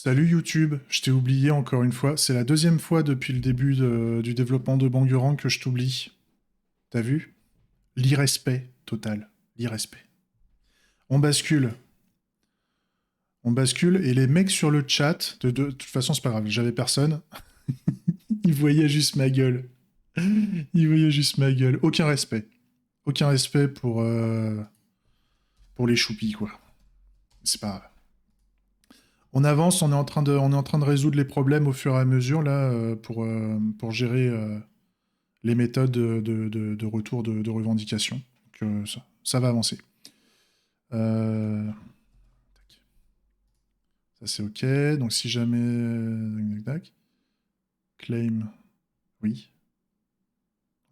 Salut YouTube, je t'ai oublié encore une fois. C'est la deuxième fois depuis le début du développement de Banguran que je t'oublie. T'as vu? L'irrespect total. L'irrespect. On bascule. On bascule et les mecs sur le chat, de toute façon c'est pas grave, j'avais personne. Ils voyaient juste ma gueule. Ils voyaient juste ma gueule. Aucun respect. Aucun respect pour les choupis, quoi. C'est pas grave. On avance, on est en train de résoudre les problèmes au fur et à mesure là pour gérer les méthodes de retour de revendication. Donc, ça va avancer. Euh, ça c'est OK. Donc si jamais... Claim, oui.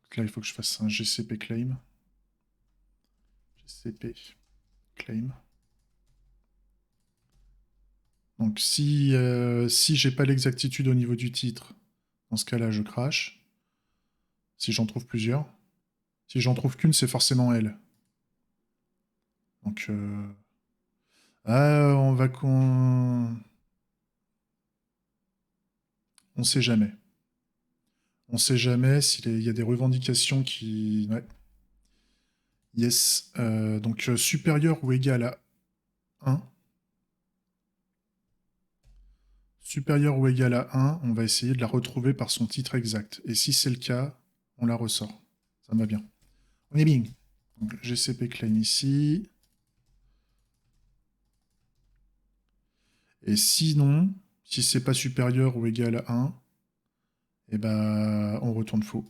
Donc là, il faut que je fasse un GCP claim. GCP claim. Donc si j'ai pas l'exactitude au niveau du titre, dans ce cas-là, je crash. Si j'en trouve plusieurs. Si j'en trouve qu'une, c'est forcément elle. Donc... on va qu'on... On sait jamais. On sait jamais s'il y a des revendications qui... Ouais. Yes. Donc supérieur ou égal à 1. Supérieur ou égal à 1, on va essayer de la retrouver par son titre exact. Et si c'est le cas, on la ressort. Ça me va bien. On est bien. Donc GCP claim ici. Et sinon, si c'est pas supérieur ou égal à 1, eh ben, on retourne faux.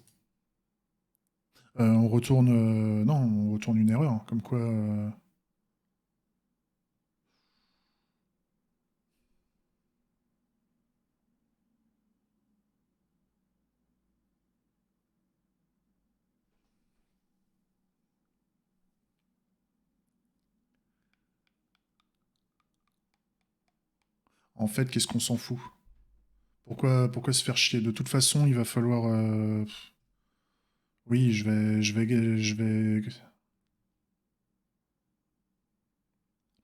On retourne... non, on retourne une erreur. Comme quoi... en fait, qu'est-ce qu'on s'en fout? Pourquoi se faire chier? De toute façon, il va falloir... Oui, je vais... De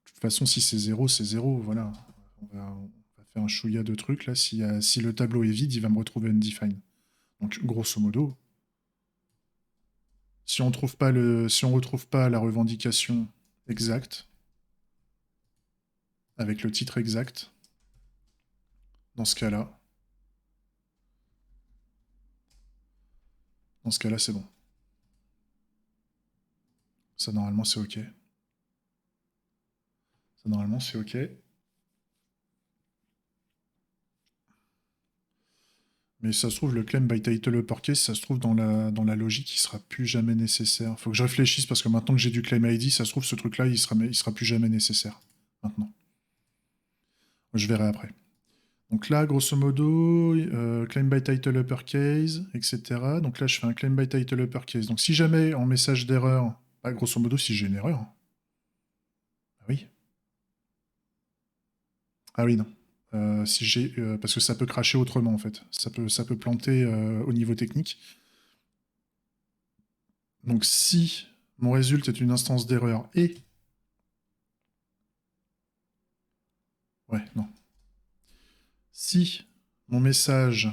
toute façon, si c'est zéro, c'est zéro, voilà. On va faire un chouïa de trucs, là. Si le tableau est vide, il va me retrouver undefined. Donc, grosso modo, si on retrouve pas la revendication exacte, avec le titre exact, dans ce cas-là, c'est bon. Ça, normalement, c'est OK. Ça, normalement, c'est OK. Mais ça se trouve, le claim by title uppercase, ça se trouve dans la logique, il sera plus jamais nécessaire. Faut que je réfléchisse parce que maintenant que j'ai du claim ID, ça se trouve, ce truc-là, il sera plus jamais nécessaire. Maintenant. Je verrai après. Donc là, grosso modo, claim by title uppercase, etc. Donc là, je fais un claim by title uppercase. Donc si jamais en message d'erreur, bah, grosso modo, si j'ai une erreur, ah oui. Ah oui, non. Si j'ai, parce que ça peut cracher autrement en fait. Ça peut planter au niveau technique. Donc si mon résultat est une instance d'erreur et... Ouais, non. Si mon message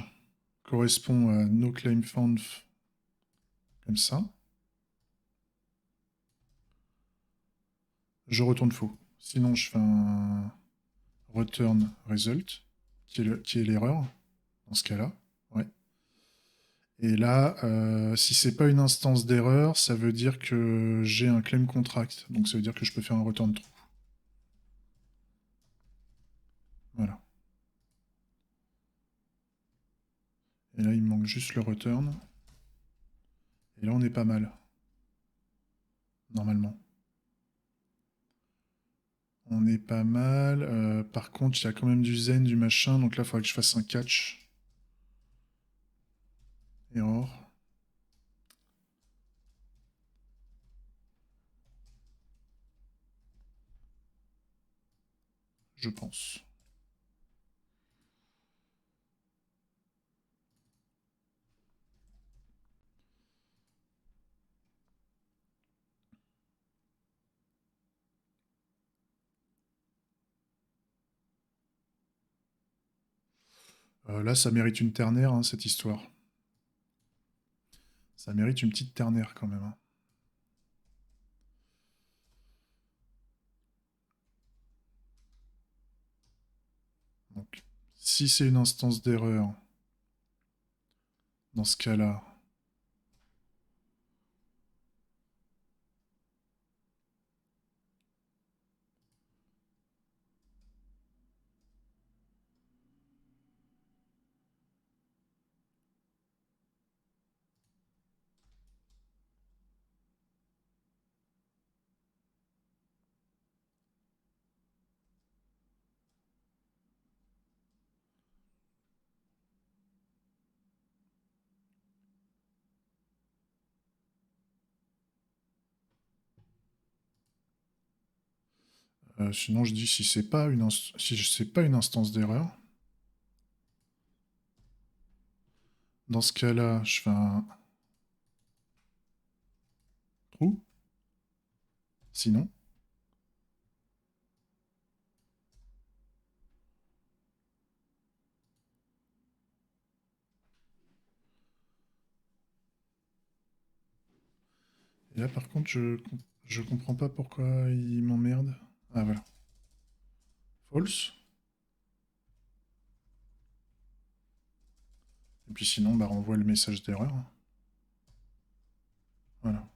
correspond à no claim found comme ça, je retourne faux. Sinon, je fais un return result, qui est l'erreur, dans ce cas-là. Ouais. Et là, si c'est pas une instance d'erreur, ça veut dire que j'ai un claim contract. Donc ça veut dire que je peux faire un return true. Voilà. Et là, il me manque juste le return. Et là, on est pas mal. Normalement. On est pas mal. Par contre, il y a quand même du zen, du machin. Donc là, il faudrait que je fasse un catch. Error. Je pense. Là, ça mérite une ternaire, hein, cette histoire. Ça mérite une petite ternaire quand même, hein. Donc, si c'est une instance d'erreur, dans ce cas-là, sinon je dis si c'est pas une si c'est pas une instance d'erreur, dans ce cas-là, je fais un trou. Sinon, et là par contre, je comprends pas pourquoi il m'emmerde. Ah voilà. False. Et puis sinon, bah renvoie le message d'erreur. Voilà.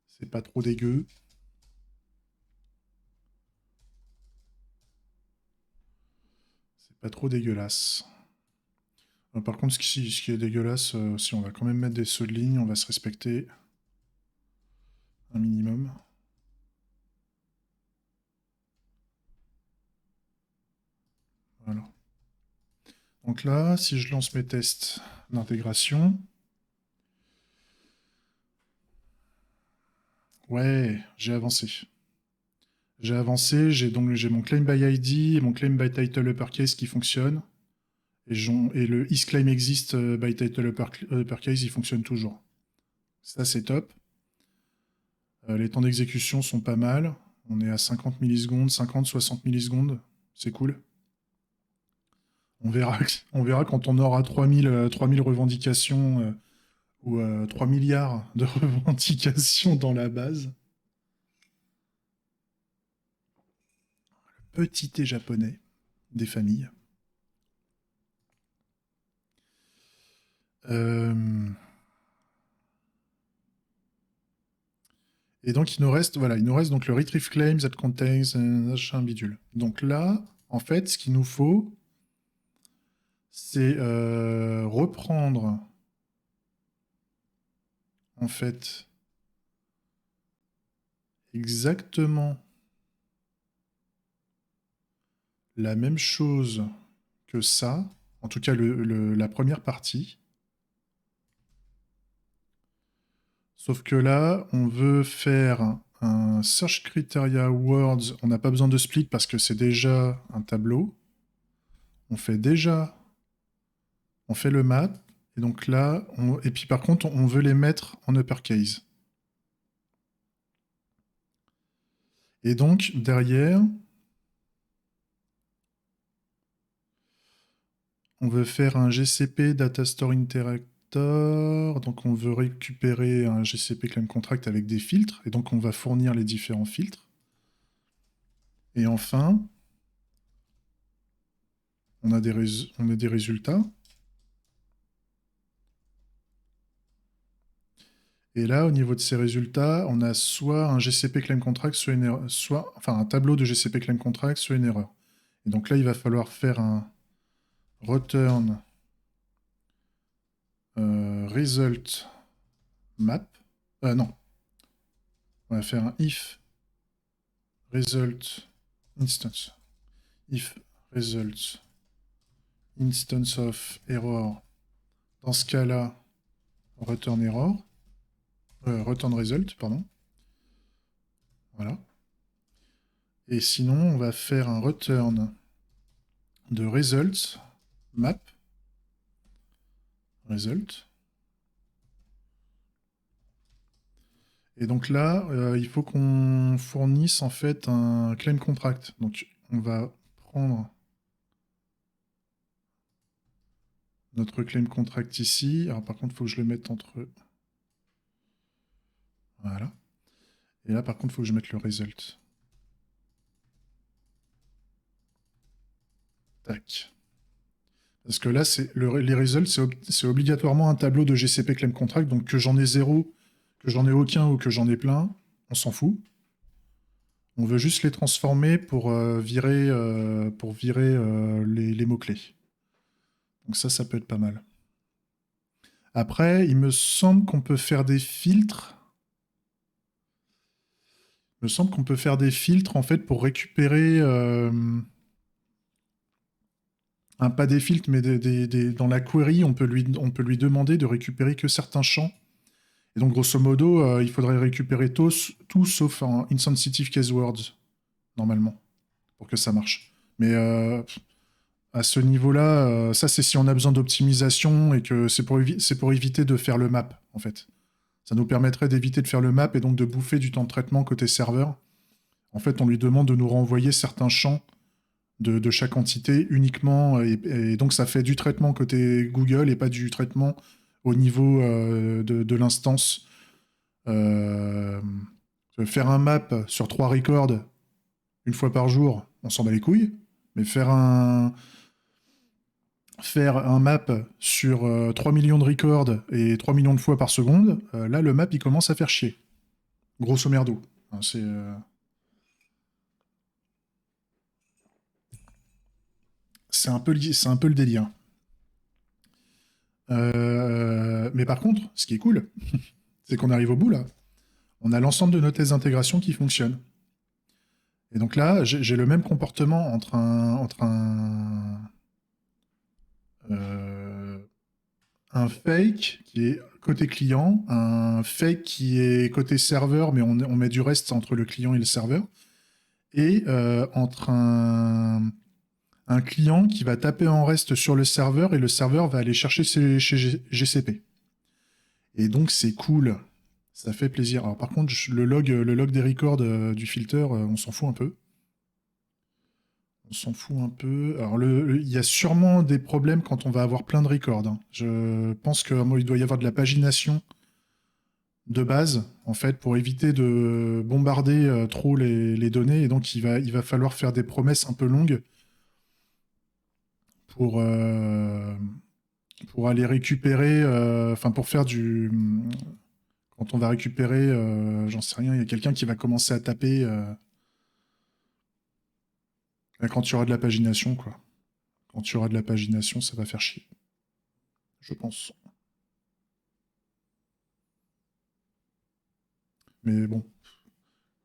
C'est pas trop dégueu. C'est pas trop dégueulasse. Par contre, ce qui est dégueulasse, si on va quand même mettre des sauts de ligne, on va se respecter un minimum. Voilà. Donc là, si je lance mes tests d'intégration, ouais, j'ai avancé. J'ai avancé, j'ai mon claim by ID et mon claim by title uppercase qui fonctionnent. Et le isClaim exist by title uppercase, il fonctionne toujours. Ça, c'est top. Les temps d'exécution sont pas mal. On est à 50 millisecondes, 50-60 millisecondes. C'est cool. On verra, on verra quand on aura 3000 revendications ou 3 milliards de revendications dans la base. Petit thé japonais des familles. Et donc il nous reste, voilà, il nous reste donc le retrieve claim that contains un bidule. Donc là, en fait, ce qu'il nous faut, c'est reprendre en fait exactement la même chose que ça, en tout cas la première partie. Sauf que là, on veut faire un search criteria words. On n'a pas besoin de split parce que c'est déjà un tableau. On fait déjà, on fait le map. Et donc là, et puis par contre, on veut les mettre en uppercase. Et donc derrière, on veut faire un GCP Data Store Interactor. Donc on veut récupérer un GCP Claim Contract avec des filtres. Et donc on va fournir les différents filtres. Et enfin, on a des résultats. Et là, au niveau de ces résultats, on a soit un GCP Claim Contract, soit une erreur, enfin un tableau de GCP Claim Contract, soit une erreur. Et donc là, il va falloir faire un return result map. Non, on va faire un if result instance. If result instance of error. Dans ce cas-là, return error. Return result, pardon. Voilà. Et sinon, on va faire un return de results map. Result. Et donc là, il faut qu'on fournisse en fait un claim contract. Donc on va prendre notre claim contract ici. Alors par contre, il faut que je le mette entre eux. Voilà. Et là, par contre, il faut que je mette le result. Tac. Parce que là, les results, c'est obligatoirement un tableau de GCP claim contract. Donc que j'en ai zéro, que j'en ai aucun ou que j'en ai plein, on s'en fout. On veut juste les transformer pour virer, les mots-clés. Donc ça peut être pas mal. Après, il me semble qu'on peut faire des filtres. Il me semble qu'on peut faire des filtres en fait pour récupérer pas des filtres, mais dans la query, on peut lui demander de récupérer que certains champs. Et donc grosso modo, il faudrait récupérer tout sauf un insensitive case words normalement pour que ça marche. Mais à ce niveau-là, ça c'est si on a besoin d'optimisation et que c'est pour éviter de faire le map en fait. Ça nous permettrait d'éviter de faire le map et donc de bouffer du temps de traitement côté serveur. En fait, on lui demande de nous renvoyer certains champs de chaque entité uniquement, et donc ça fait du traitement côté Google et pas du traitement au niveau de l'instance. Euh, Faire un map sur 3 records une fois par jour, on s'en bat les couilles, mais faire un map sur 3 millions de records et 3 millions de fois par seconde, là le map il commence à faire chier. Grosso merdo. Hein, c'est un peu le délire. Mais par contre, ce qui est cool, c'est qu'on arrive au bout là. On a l'ensemble de nos tests d'intégration qui fonctionnent. Et donc là, j'ai le même comportement euh, un fake qui est côté client, un fake qui est côté serveur, mais on met du reste entre le client et le serveur, et entre un client qui va taper en reste sur le serveur et le serveur va aller chercher chez GCP. Et donc c'est cool, ça fait plaisir. Alors par contre, le log des records du filter, on s'en fout un peu. On s'en fout un peu. Alors, il y a sûrement des problèmes quand on va avoir plein de records. Hein. Je pense qu'il doit y avoir de la pagination de base, en fait, pour éviter de bombarder trop les données. Et donc, il va falloir faire des promesses un peu longues pour, euh, pour aller récupérer, enfin, pour faire du. Quand on va récupérer, j'en sais rien, il y a quelqu'un qui va commencer à taper quand il y aura de la pagination, quoi. Quand il y aura de la pagination, ça va faire chier, je pense. Mais bon,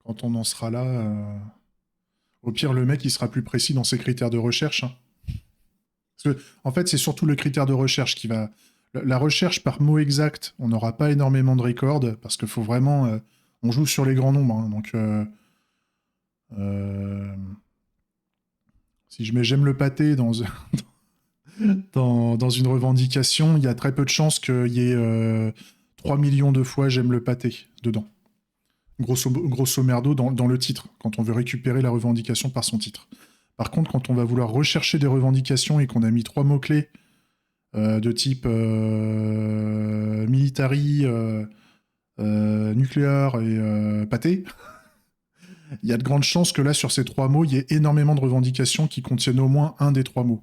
quand on en sera là, au pire, le mec, il sera plus précis dans ses critères de recherche. Hein. Parce que, en fait, c'est surtout le critère de recherche qui va. La recherche par mot exact, on n'aura pas énormément de records, parce qu'il faut vraiment. On joue sur les grands nombres. Hein, donc, euh, si je mets j'aime le pâté dans une revendication, il y a très peu de chances qu'il y ait 3 millions de fois j'aime le pâté dedans. Grosso merdo, dans le titre, quand on veut récupérer la revendication par son titre. Par contre, quand on va vouloir rechercher des revendications et qu'on a mis 3 mots-clés de type military, nucléaire et pâté, il y a de grandes chances que là, sur ces 3 mots, il y ait énormément de revendications qui contiennent au moins un des 3 mots.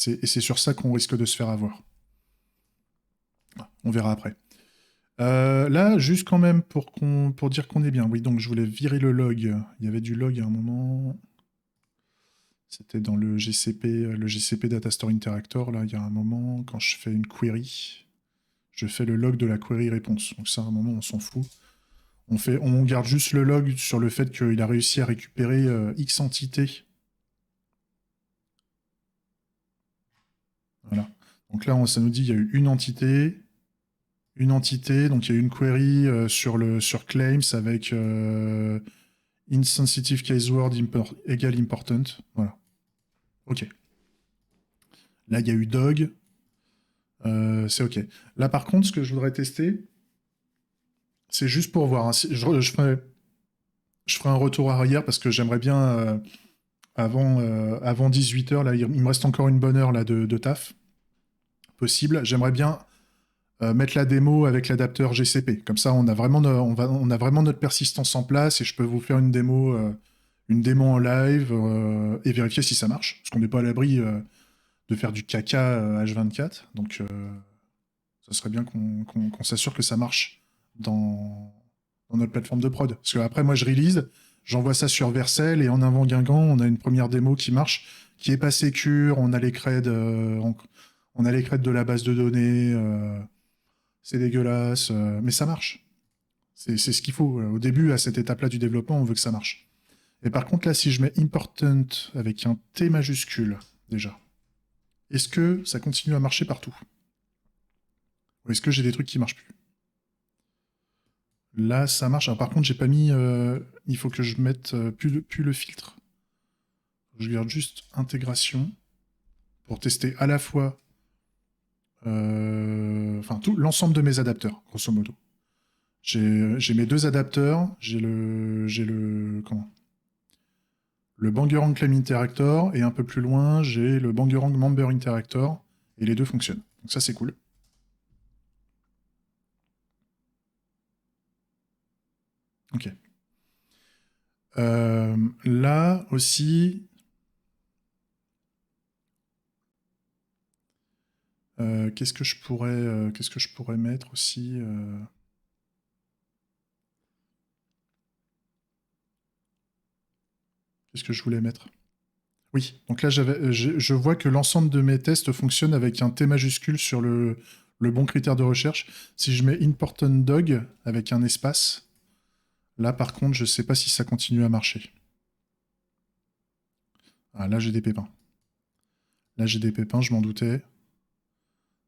Et c'est sur ça qu'on risque de se faire avoir. On verra après. Là, juste quand même pour dire qu'on est bien. Oui, donc je voulais virer le log. Il y avait du log à un moment. C'était dans le GCP Data Store Interactor. Là, il y a un moment, quand je fais une query, je fais le log de la query réponse. Donc ça, à un moment, on s'en fout. On garde juste le log sur le fait qu'il a réussi à récupérer X entités. Voilà. Donc là, ça nous dit qu'il y a eu une entité, donc il y a eu une query sur claims avec insensitive case word égale important. Voilà. OK. Là, il y a eu dog. C'est OK. Là, par contre, ce que je voudrais tester, C'est juste pour voir, hein. Je ferai un retour arrière parce que j'aimerais bien, avant 18h, là, il me reste encore une bonne heure là, de taf possible. J'aimerais bien mettre la démo avec l'adapteur GCP. Comme ça, on a vraiment notre persistance en place et je peux vous faire une démo en live et vérifier si ça marche. Parce qu'on n'est pas à l'abri de faire du caca H24. Donc, ça serait bien qu'on s'assure que ça marche dans notre plateforme de prod. Parce que après, moi, je release, j'envoie ça sur Vercel et en avant Guingamp, on a une première démo qui marche, qui est pas sécure, on a les creds de la base de données, c'est dégueulasse, mais ça marche. C'est ce qu'il faut. Au début, à cette étape-là du développement, on veut que ça marche. Et par contre, là, si je mets important avec un T majuscule, déjà, est-ce que ça continue à marcher partout? Ou est-ce que j'ai des trucs qui marchent plus? Là, ça marche. Alors, par contre, j'ai pas mis. Il faut que je mette plus le filtre. Je garde juste intégration pour tester à la fois. Enfin, tout l'ensemble de mes adapteurs, grosso modo. J'ai mes deux adapteurs. Comment? Le Bangerang Claim Interactor. Et un peu plus loin, j'ai le Bangerang Member Interactor. Et les deux fonctionnent. Donc, ça, c'est cool. Ok. Là aussi, qu'est-ce que je pourrais mettre aussi qu'est-ce que je voulais mettre? Oui, donc là, je vois que l'ensemble de mes tests fonctionnent avec un T majuscule sur le bon critère de recherche. Si je mets important dog avec un espace, là, par contre, je sais pas si ça continue à marcher. Ah, là, j'ai des pépins. Là, j'ai des pépins, je m'en doutais.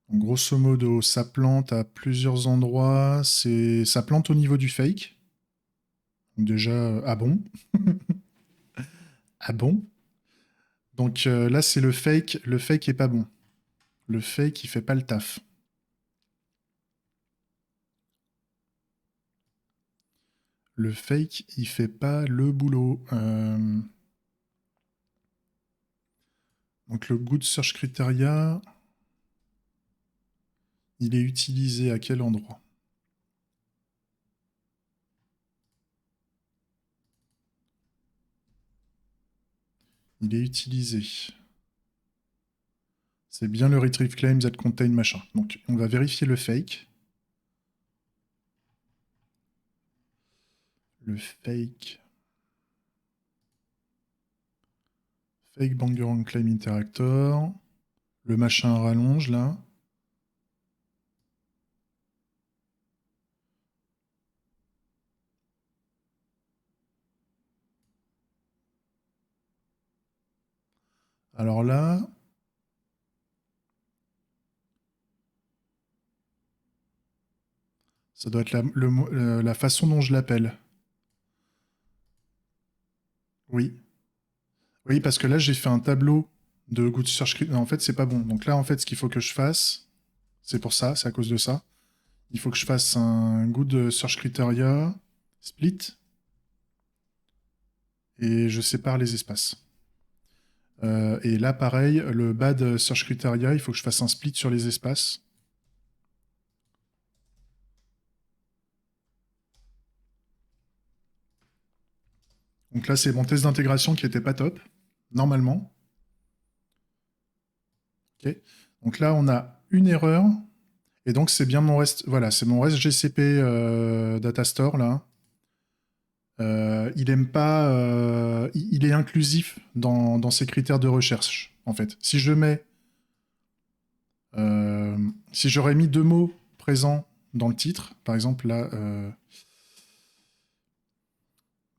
Donc, grosso modo, ça plante à plusieurs endroits. Ça plante au niveau du fake. Donc déjà, ah bon? Ah bon? Donc là, c'est le fake. Le fake est pas bon. Le fake, il fait pas le taf. Le fake, il fait pas le boulot. Donc le good search criteria, il est utilisé à quel endroit? Il est utilisé. C'est bien le retrieve claims that contain machin. Donc on va vérifier le fake. Le fake. Fake Bangerang Claim Interactor. Le machin rallonge là. Alors là, ça doit être la façon dont je l'appelle. Oui. Oui, parce que là, j'ai fait un tableau de good search criteria. En fait, c'est pas bon. Donc là, en fait, ce qu'il faut que je fasse, c'est pour ça, c'est à cause de ça. Il faut que je fasse un good search criteria split et je sépare les espaces. Et là, pareil, le bad search criteria, il faut que je fasse un split sur les espaces. Donc là, c'est mon test d'intégration qui était pas top, normalement. Ok. Donc là, on a une erreur. Et donc, c'est bien mon reste. Voilà, c'est mon reste GCP Datastore là. Il aime pas. Il est inclusif dans ses critères de recherche, en fait. Si j'aurais mis deux mots présents dans le titre, par exemple là,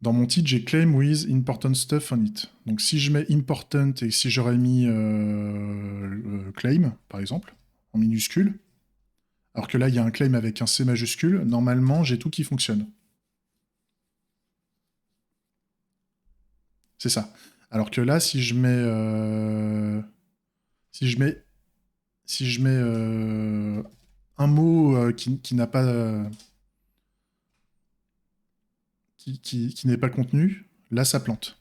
dans mon titre, j'ai claim with important stuff on it. Donc si je mets important et si j'aurais mis claim, par exemple, en minuscule, alors que là, il y a un claim avec un C majuscule, normalement, j'ai tout qui fonctionne. C'est ça. Alors que là, si je mets un mot qui n'a pas qui n'est pas contenu, là, ça plante.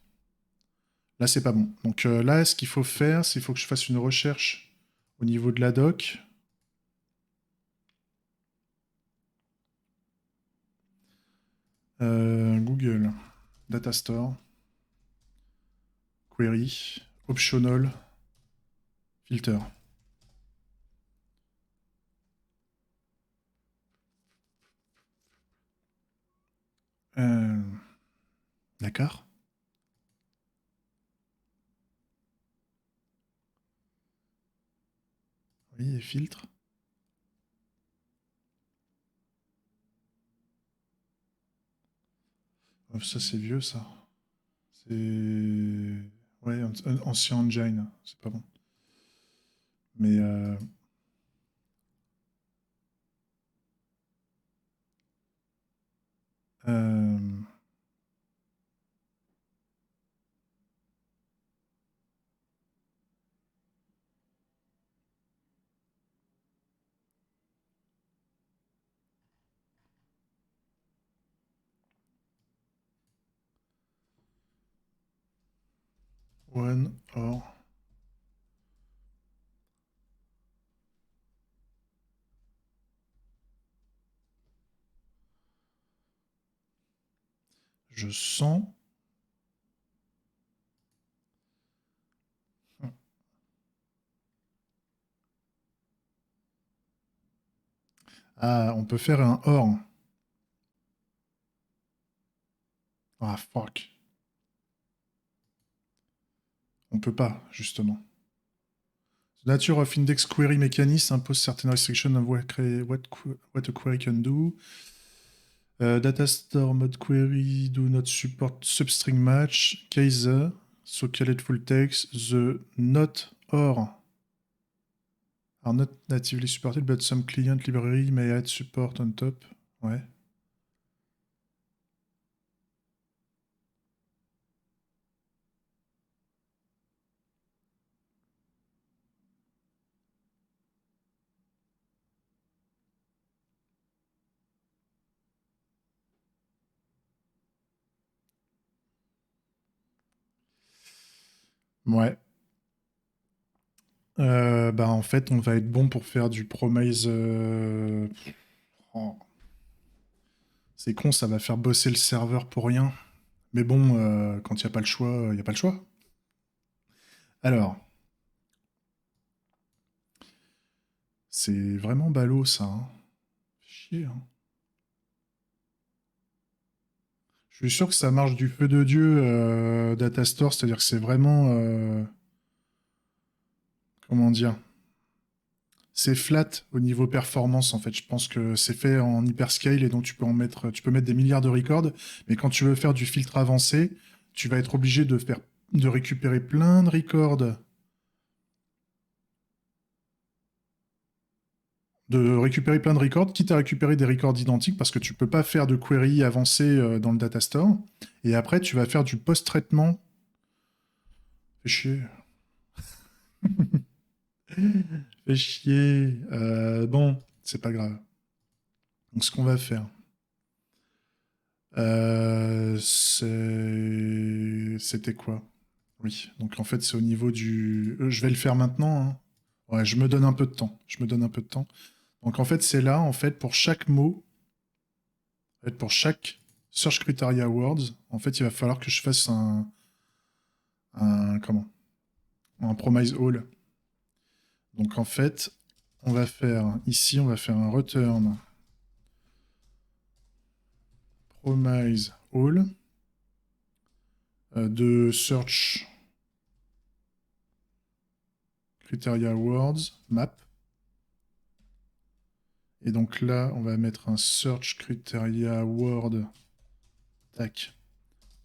Là, c'est pas bon. Donc là, ce qu'il faut faire, c'est qu'il faut que je fasse une recherche au niveau de la doc. Google, Data Store, Query, Optional, Filter. Euh, D'accord. Oui, et filtre. Oh, ça, c'est vieux, ça. C'est... Ouais, ancien engine. C'est pas bon. Mais... euh, one or... Je sens... Ah, on peut faire un or. Ah, fuck. On peut pas, justement. The nature of index query mechanism impose certain restrictions on what a query can do. Data store mode query do not support substring match. Case so called full text. The not or are not natively supported, but some client library may add support on top. Ouais. Ouais. Bah en fait, on va être bon pour faire du promise. Oh, c'est con, ça va faire bosser le serveur pour rien. Mais bon, quand il n'y a pas le choix, il n'y a pas le choix. Alors, c'est vraiment ballot ça. Hein. Chier. Hein. Je suis sûr que ça marche du feu de Dieu, Datastore, c'est-à-dire que c'est vraiment. Comment dire? C'est flat au niveau performance en fait. Je pense que c'est fait en hyperscale et donc tu peux mettre des milliards de records. Mais quand tu veux faire du filtre avancé, tu vas être obligé de récupérer plein de records, quitte à récupérer des records identiques parce que tu peux pas faire de query avancé dans le datastore. Et après, tu vas faire du post-traitement. Fais chier. Fais chier. Bon, c'est pas grave. Donc, ce qu'on va faire, c'était quoi? Oui, donc en fait, c'est au niveau du. Je vais le faire maintenant. Hein. Ouais, je me donne un peu de temps. Je me donne un peu de temps. Donc en fait, c'est là, en fait, pour chaque mot, en fait, pour chaque Search Criteria Words, en fait, il va falloir que je fasse comment? Un promise all. Donc en fait, on va faire ici, on va faire un return promise all de search criteria words map. Et donc là, on va mettre un search criteria word. Tac.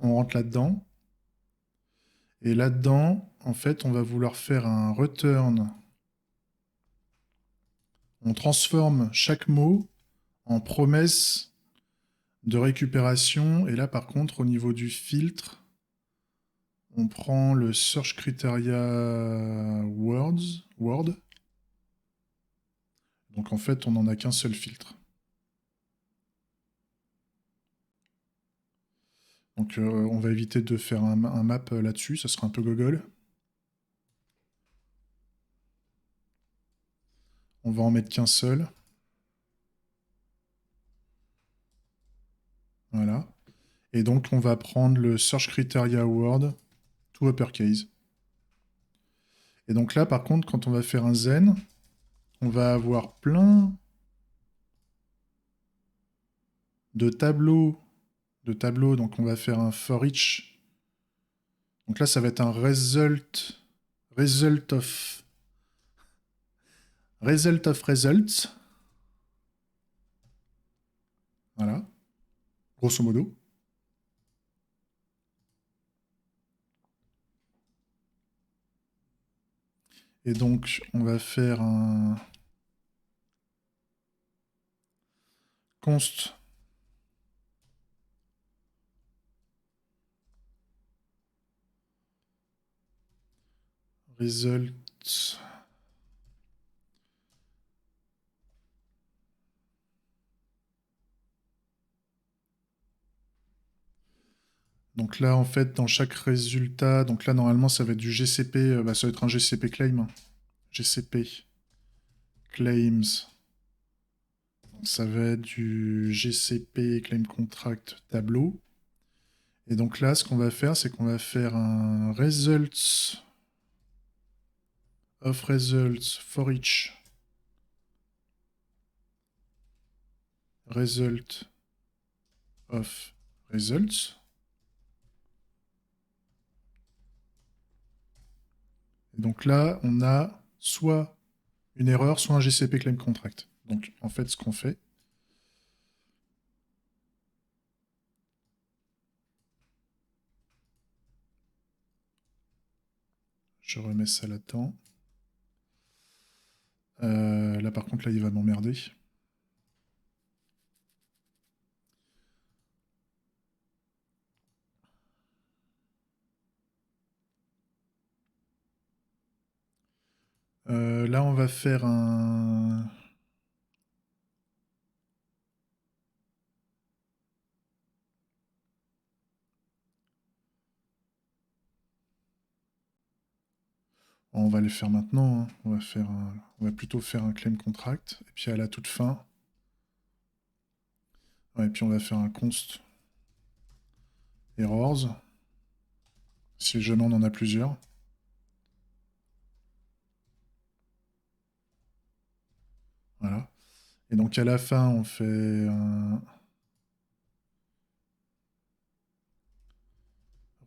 On rentre là-dedans. Et là-dedans, en fait, on va vouloir faire un return. On transforme chaque mot en promesse de récupération. Et là, par contre, au niveau du filtre, on prend le search criteria word. Donc en fait, on n'en a qu'un seul filtre. Donc on va éviter de faire un map là-dessus, ça sera un peu gogol. On va en mettre qu'un seul. Voilà. Et donc on va prendre le Search Criteria Award to uppercase. Et donc là, par contre, quand on va faire un zen, on va avoir plein de tableaux. Donc on va faire un for each. Donc là, ça va être un result of results. Voilà, grosso modo. Et donc, on va faire un const result. Donc là, en fait, dans chaque résultat, donc là, normalement, ça va être du GCP, ça va être un GCP claim. GCP claims. Donc ça va être du GCP claim contract tableau. Et donc là, ce qu'on va faire, c'est qu'on va faire un results of results for each result of results. Et donc là, on a soit une erreur, soit un GCP claim contract. Donc en fait, ce qu'on fait, je remets ça là-dedans. Là, par contre, là, il va m'emmerder. Là, on va faire un... On va les faire maintenant. Hein. On va plutôt faire un claim contract. Et puis à la toute fin... Ouais, et puis on va faire un const errors. Si jamais on en a plusieurs. Voilà. Et donc à la fin, on fait un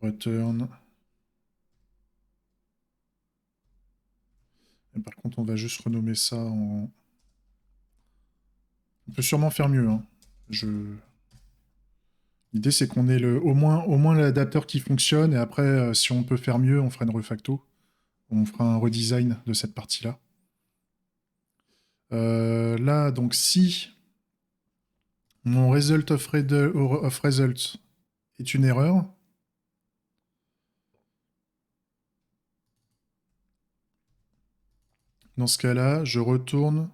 return. Et par contre, on va juste renommer ça en... On peut sûrement faire mieux. Hein. L'idée, c'est qu'on ait au moins l'adapteur qui fonctionne. Et après, si on peut faire mieux, on fera une refacto. On fera un redesign de cette partie-là. Là, donc si mon result of results est une erreur, dans ce cas-là, je retourne.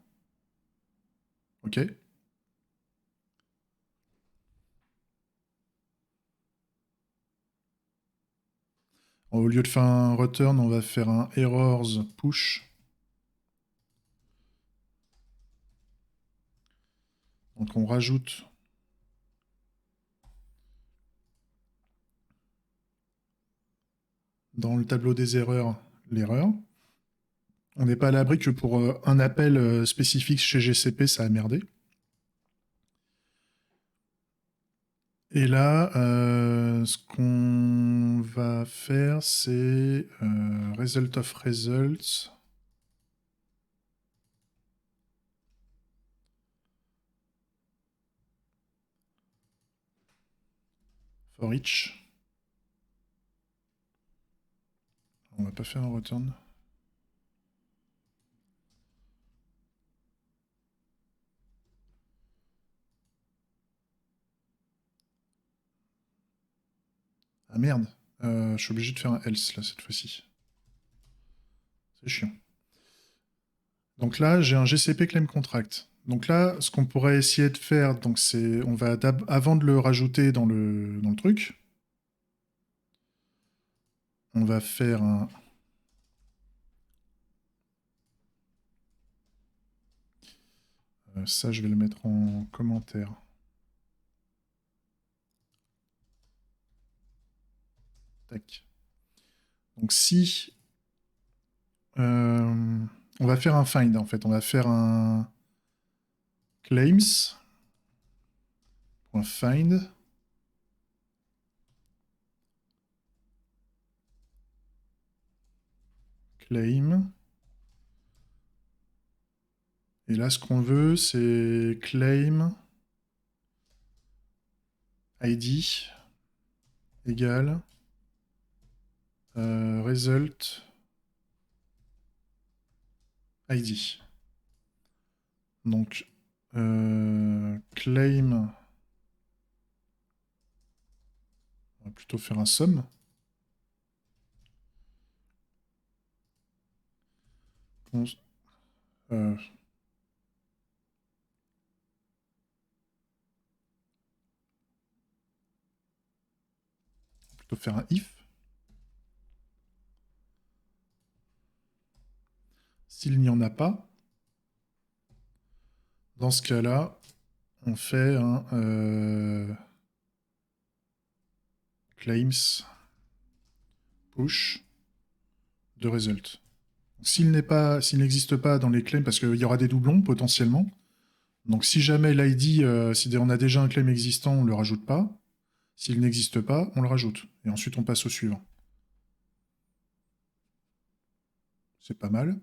OK. Au lieu de faire un return, on va faire un errors push. Donc on rajoute dans le tableau des erreurs l'erreur. On n'est pas à l'abri que pour un appel spécifique chez GCP, ça a merdé. Et là, ce qu'on va faire, c'est result of results. For each. On va pas faire un return. Ah merde, je suis obligé de faire un else là cette fois-ci. C'est chiant. Donc là, j'ai un GCP claim contract. Donc là, ce qu'on pourrait essayer de faire, donc c'est, on va avant de le rajouter dans le truc, on va faire un... ça, je vais le mettre en commentaire. Tac. Donc si... on va faire un find, en fait. On va faire un claims. Find. Claim. Et là, ce qu'on veut, c'est claim ID égale result ID. Donc, claim, on va plutôt faire un sum. Euh, plutôt faire un if. S'il n'y en a pas, dans ce cas-là, on fait un claims push de result. S'il n'existe pas dans les claims, parce qu'il y aura des doublons potentiellement, donc si jamais l'ID, si on a déjà un claim existant, on ne le rajoute pas. S'il n'existe pas, on le rajoute. Et ensuite, on passe au suivant. C'est pas mal.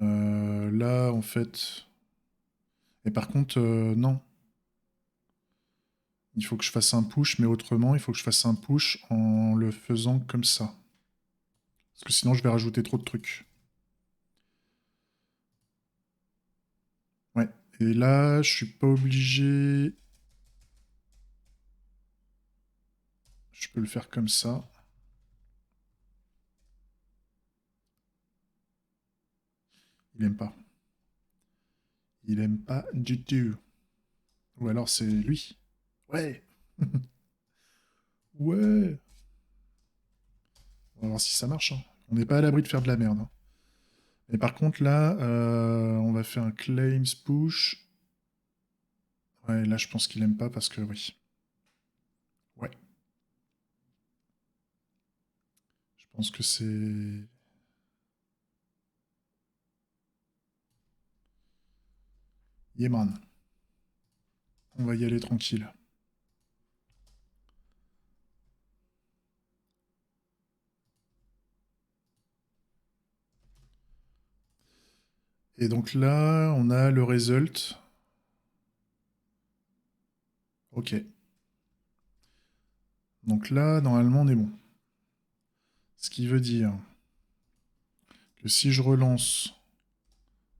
Là, en fait... Et par contre, non. Il faut que je fasse un push, mais autrement, il faut que je fasse un push en le faisant comme ça. Parce que sinon, je vais rajouter trop de trucs. Ouais. Et là, je suis pas obligé... Je peux le faire comme ça. Il aime pas. Il aime pas du tout. Ou alors c'est lui. Ouais. Ouais. On va voir si ça marche, hein. On n'est pas à l'abri de faire de la merde, hein. Et par contre, là, on va faire un claims push. Ouais, là, je pense qu'il aime pas parce que oui. Ouais. Je pense que c'est... Yeah, man. On va y aller tranquille. Et donc là, on a le result. Ok. Donc là, normalement, on est bon. Ce qui veut dire que si je relance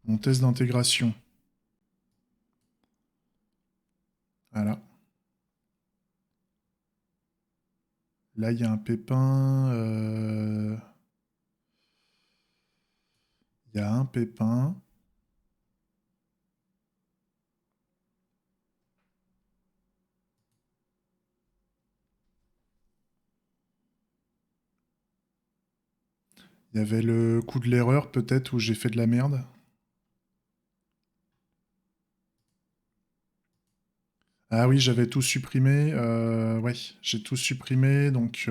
mon test d'intégration, voilà. Là, il y a un pépin. Il y a un pépin. Il y avait le coup de l'erreur, peut-être, où j'ai fait de la merde. Ah oui, j'avais tout supprimé. Ouais, j'ai tout supprimé. Donc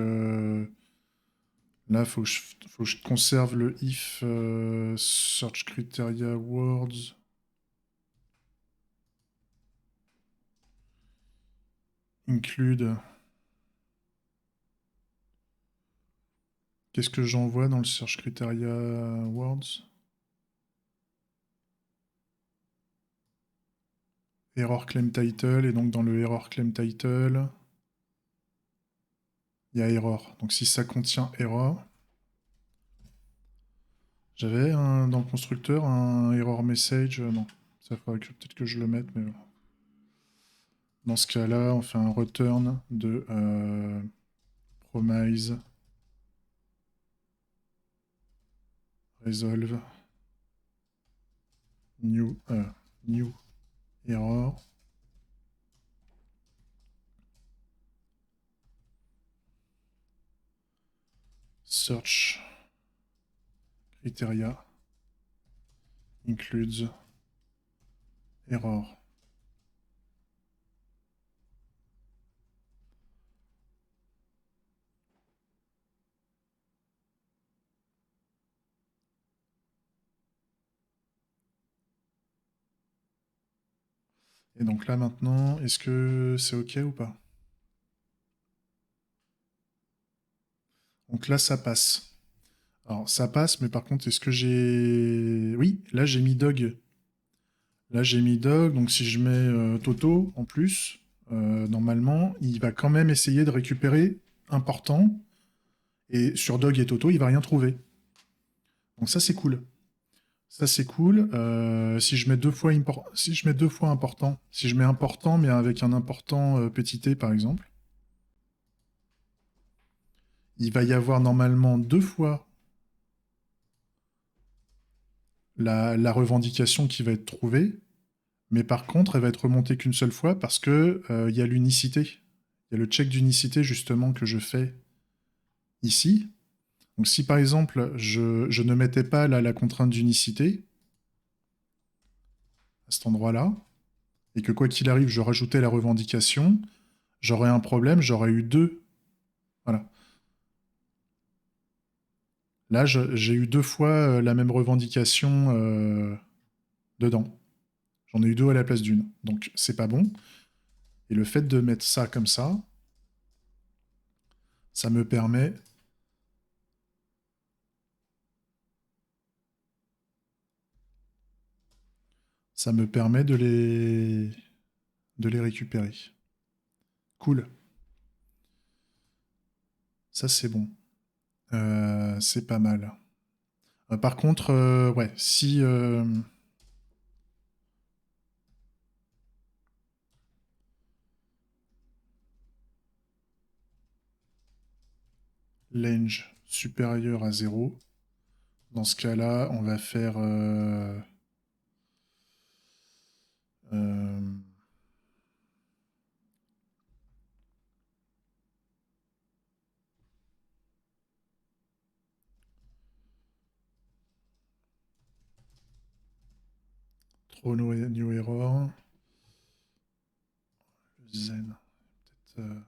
là, faut que je conserve le if search criteria words. Include. Qu'est-ce que j'envoie dans le search criteria words? Error claim title. Et donc dans le error claim title, il y a error. Donc si ça contient error. J'avais dans le constructeur un error message. Non, ça faudrait peut-être que je le mette, mais dans ce cas-là, on fait un return de promise resolve new error. search criteria includes error. Et donc là maintenant, est-ce que c'est OK ou pas? Donc là, ça passe. Alors ça passe, mais par contre, est-ce que j'ai... Oui, là j'ai mis dog. Là j'ai mis dog, donc si je mets Toto en plus, normalement, il va quand même essayer de récupérer important. Et sur dog et Toto, il va rien trouver. Donc ça c'est cool. Ça c'est cool. Si je mets si je mets deux fois important, si je mets important mais avec un important petit t par exemple, il va y avoir normalement deux fois la revendication qui va être trouvée, mais par contre elle va être remontée qu'une seule fois parce que il y a l'unicité. Il y a le check d'unicité justement que je fais ici. Donc si par exemple je ne mettais pas la contrainte d'unicité à cet endroit-là, et que quoi qu'il arrive je rajoutais la revendication, j'aurais un problème, j'aurais eu deux. Voilà. Là, j'ai eu deux fois la même revendication dedans. J'en ai eu deux à la place d'une. Donc, c'est pas bon. Et le fait de mettre ça comme ça me permet... Ça me permet de les récupérer. Cool. Ça, c'est bon. C'est pas mal. Par contre, ouais, si... Lange supérieur à 0. Dans ce cas-là, on va faire... euh, Throw new error. Zen. Peut-être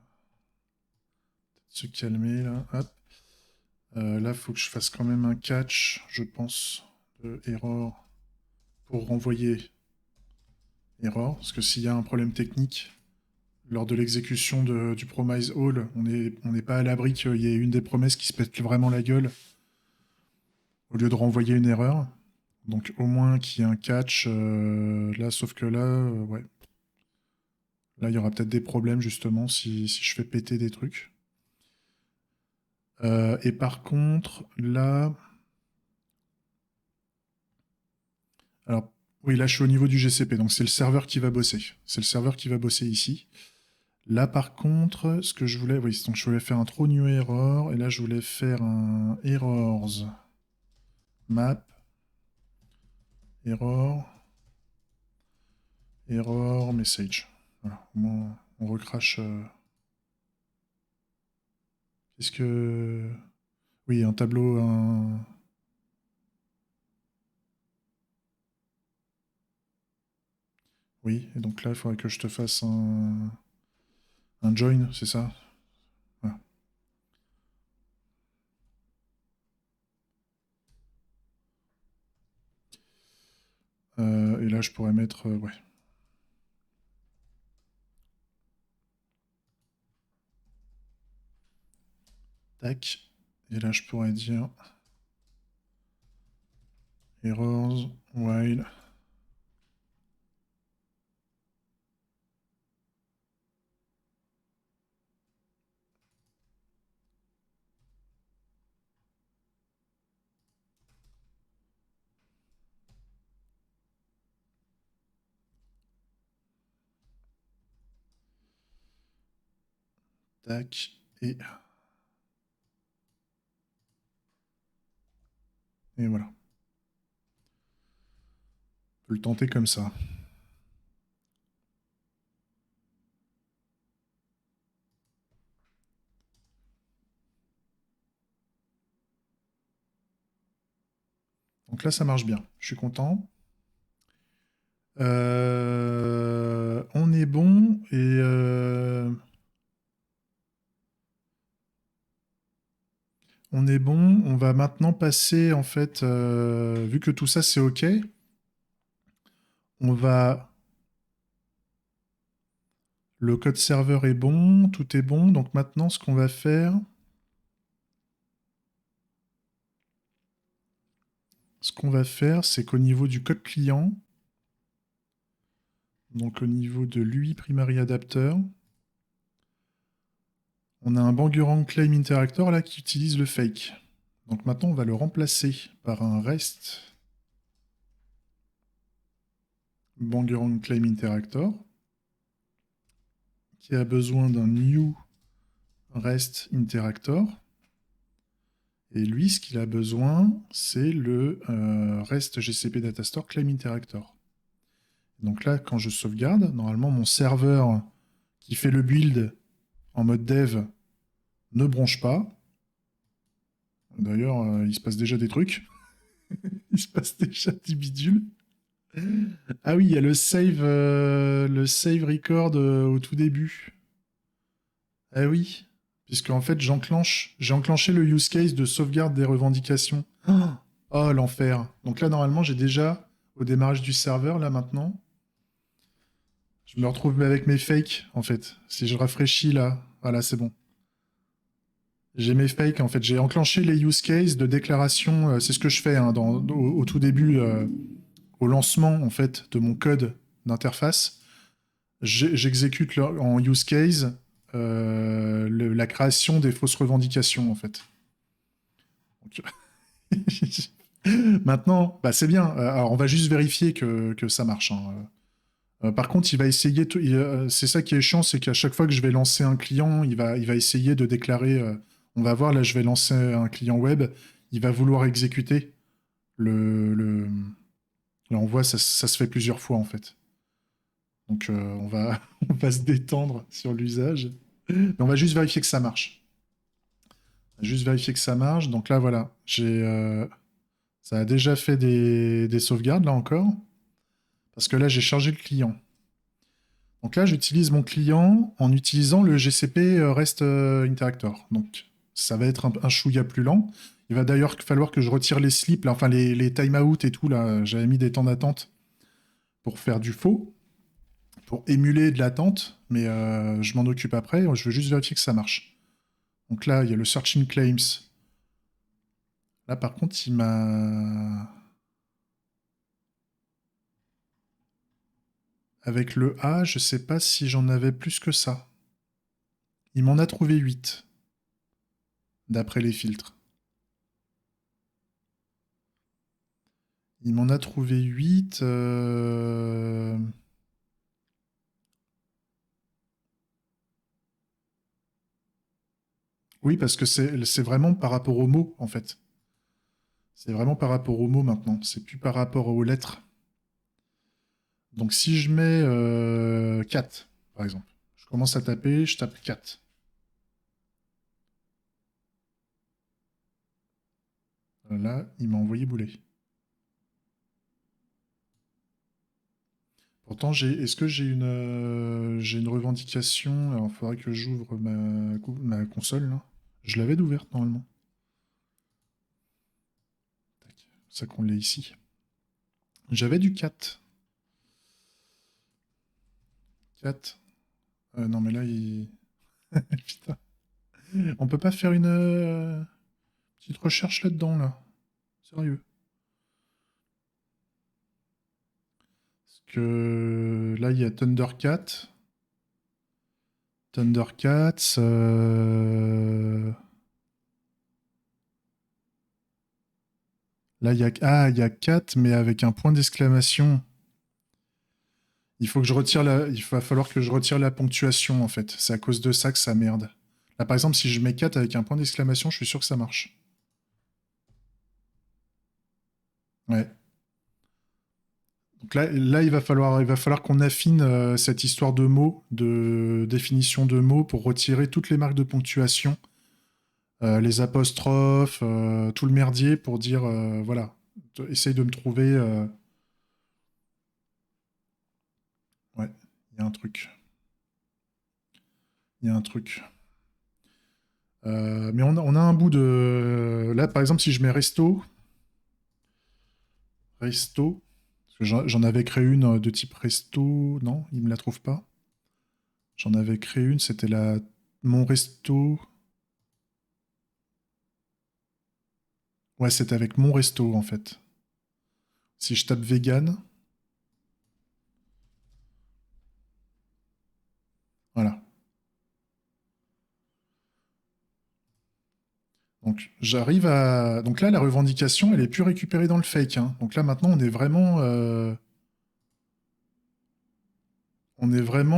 se calmer là. Hop. Là, il faut que je fasse quand même un catch, je pense, de error pour renvoyer error. Parce que s'il y a un problème technique lors de l'exécution du promise all, on n'est pas à l'abri qu'il y ait une des promesses qui se pète vraiment la gueule au lieu de renvoyer une erreur. Donc au moins qu'il y ait un catch là, sauf que là, ouais. Là, il y aura peut-être des problèmes justement si je fais péter des trucs. Et par contre, là... Alors, oui, là, je suis au niveau du GCP, donc c'est le serveur qui va bosser. C'est le serveur qui va bosser ici. Là, par contre, ce que je voulais... Oui, donc je voulais faire un throw new error, et là, je voulais faire un errors map, error, error message. Voilà, au moins, on recrache... Qu'est-ce que... Oui, un tableau, un... Oui, et donc là, il faudrait que je te fasse un join, c'est ça? Voilà. Et là, je pourrais mettre... ouais. Tac. Et là, je pourrais dire... Errors, while... Tac. Et voilà. On peut le tenter comme ça. Donc là, ça marche bien. Je suis content. On est bon et on est bon. On va maintenant passer en fait, vu que tout ça c'est OK, on va. Le code serveur est bon, tout est bon. Donc maintenant, ce qu'on va faire, c'est qu'au niveau du code client, donc au niveau de l'UI Primary Adapter, on a un Bangarang Claim Interactor là qui utilise le fake. Donc maintenant, on va le remplacer par un REST Bangarang Claim Interactor qui a besoin d'un new REST Interactor. Et lui, ce qu'il a besoin, c'est le REST GCP Data Store Claim Interactor. Donc là, quand je sauvegarde, normalement, mon serveur qui fait le build en mode dev ne bronche pas. D'ailleurs, il se passe déjà des trucs. Il se passe déjà des bidules. Ah oui, il y a le save record au tout début. Ah oui, puisque en fait, j'ai enclenché le use case de sauvegarde des revendications. Oh, l'enfer. Donc là, normalement, j'ai déjà, au démarrage du serveur, là maintenant, je me retrouve avec mes fakes, en fait. Si je rafraîchis là, voilà, c'est bon. J'ai mes fakes, en fait. J'ai enclenché les use cases de déclaration. C'est ce que je fais hein, au tout début, au lancement, en fait, de mon code d'interface. J'exécute en use case la création des fausses revendications, en fait. Donc, maintenant, bah, c'est bien. Alors, on va juste vérifier que ça marche. Hein. Par contre, il va essayer. C'est ça qui est chiant, c'est qu'à chaque fois que je vais lancer un client, il va essayer de déclarer. On va voir, là, je vais lancer un client web. Il va vouloir exécuter le... Là, on voit, ça se fait plusieurs fois, en fait. Donc, on va, on va se détendre sur l'usage. Mais on va juste vérifier que ça marche. Juste vérifier que ça marche. Donc là, voilà. Ça a déjà fait des sauvegardes, là encore. Parce que là, j'ai chargé le client. Donc là, j'utilise mon client en utilisant le GCP REST Interactor. Donc ça va être un chouïa plus lent. Il va d'ailleurs falloir que je retire les slips, là, enfin les timeouts et tout. Là, j'avais mis des temps d'attente pour faire du faux, pour émuler de l'attente, mais je m'en occupe après. Je veux juste vérifier que ça marche. Donc là, il y a le searching claims. Là, par contre, il m'a... Avec le A, je sais pas si j'en avais plus que ça. Il m'en a trouvé 8, d'après les filtres. Il m'en a trouvé 8. Oui, parce que c'est vraiment par rapport aux mots, en fait. C'est vraiment par rapport aux mots maintenant. C'est plus par rapport aux lettres. Donc si je mets 4, par exemple, je commence à taper, je tape 4. Là, il m'a envoyé bouler. Pourtant, est-ce que j'ai une revendication? Alors, il faudrait que j'ouvre ma console, là. Je l'avais d'ouverte, normalement. Tac. C'est ça qu'on l'ait ici. J'avais du 4. 4. Non, mais là, il... Putain. On peut pas faire une petite recherche là-dedans, là. Sérieux. Parce que là, il y a Thundercat. Thundercats. Là, il y a 4, mais avec un point d'exclamation. Il faut que je retire Il va falloir que je retire la ponctuation, en fait. C'est à cause de ça que ça merde. Là, par exemple, si je mets 4 avec un point d'exclamation, je suis sûr que ça marche. Ouais. Donc là il va falloir qu'on affine cette histoire de mots, de définition de mots, pour retirer toutes les marques de ponctuation, les apostrophes, tout le merdier pour dire, voilà, essaye de me trouver... Ouais, il y a un truc. Il y a un truc. Mais on a un bout de... Là, par exemple, si je mets resto... Resto... Parce que j'en avais créé une de type resto... Non, il me la trouve pas. J'en avais créé une, c'était la... Mon resto... Ouais, c'était avec mon resto, en fait. Si je tape vegan... Voilà. Donc j'arrive à... Donc là, la revendication, elle est plus récupérée dans le fake, hein. Donc là, maintenant, on est vraiment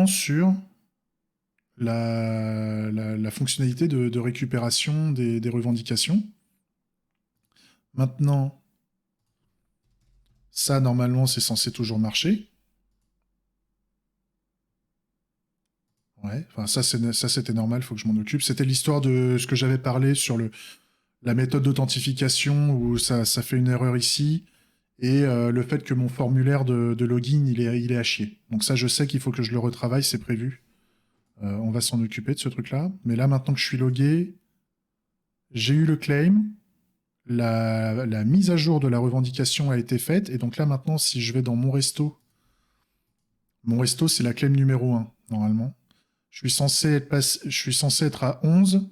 sur la fonctionnalité de récupération des revendications. Maintenant, ça, normalement, c'est censé toujours marcher. Ouais, enfin, ça, c'était normal, il faut que je m'en occupe. C'était l'histoire de ce que j'avais parlé sur la méthode d'authentification où ça fait une erreur ici. Et le fait que mon formulaire de login, il est à chier. Donc ça, je sais qu'il faut que je le retravaille, c'est prévu. On va s'en occuper de ce truc-là. Mais là, maintenant que je suis logué, j'ai eu le claim. La mise à jour de la revendication a été faite. Et donc là, maintenant, si je vais dans mon resto, c'est la claim numéro 1, normalement. Je suis censé être à 11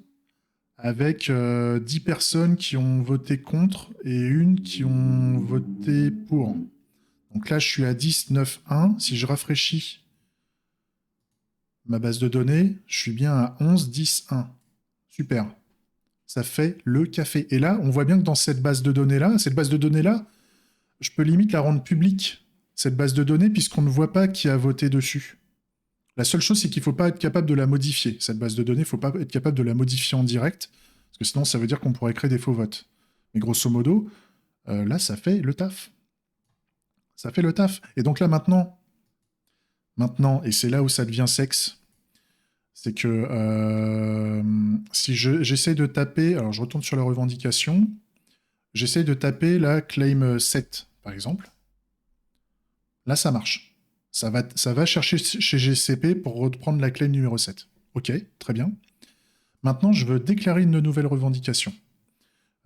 avec 10 personnes qui ont voté contre et une qui ont voté pour. Donc là, je suis à 10, 9, 1. Si je rafraîchis ma base de données, je suis bien à 11, 10, 1. Super. Ça fait le café. Et là, on voit bien que dans cette base de données-là, je peux limite la rendre publique, cette base de données, puisqu'on ne voit pas qui a voté dessus. La seule chose, c'est qu'il ne faut pas être capable de la modifier. Cette base de données, il ne faut pas être capable de la modifier en direct, parce que sinon, ça veut dire qu'on pourrait créer des faux votes. Mais grosso modo, là, ça fait le taf. Ça fait le taf. Et donc là, maintenant, et c'est là où ça devient sexe, c'est que si j'essaie de taper, alors je retourne sur la revendication, j'essaie de taper la claim 7, par exemple. Là, ça marche. Ça va chercher chez GCP pour reprendre la claim numéro 7. Ok, très bien. Maintenant, je veux déclarer une nouvelle revendication.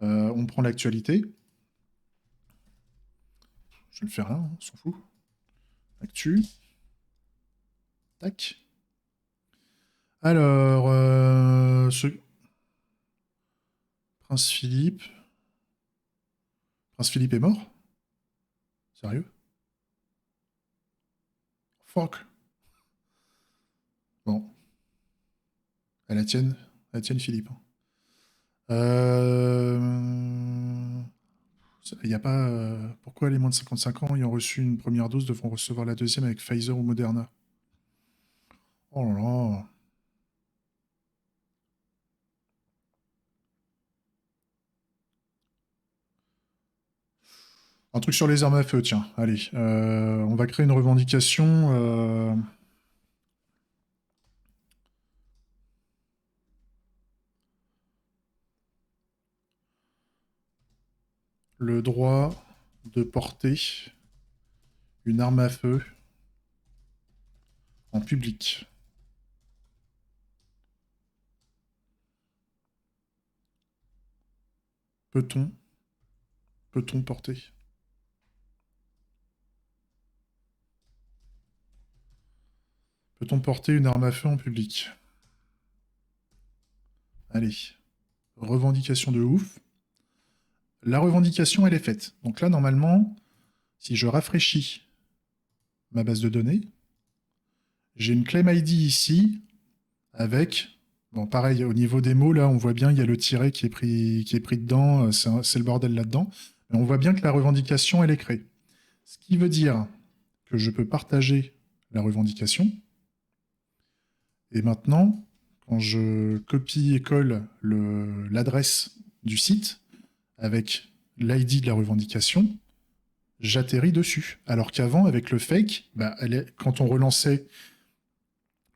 On prend l'actualité. Je vais le faire là, on s'en fout. Actu. Tac. Alors, Prince Philippe. Prince Philippe est mort? Sérieux? Fuck. Bon, à la tienne Philippe, hein. Il n'y a pas. Pourquoi les moins de 55 ans ayant reçu une première dose devront recevoir la deuxième avec Pfizer ou Moderna? Oh là là. Un truc sur les armes à feu, tiens. Allez, on va créer une revendication. Le droit de porter une arme à feu en public. Peut-on peut-on porter? Peut-on porter une arme à feu en public? Allez, revendication de ouf. La revendication, elle est faite. Donc là, normalement, si je rafraîchis ma base de données, j'ai une claim ID ici avec, bon, pareil, au niveau des mots, là, on voit bien, il y a le tiret qui est pris dedans, c'est le bordel là-dedans. Mais on voit bien que la revendication, elle est créée. Ce qui veut dire que je peux partager la revendication. Et maintenant, quand je copie et colle l'adresse du site avec l'ID de la revendication, j'atterris dessus. Alors qu'avant, avec le fake, bah, quand on relançait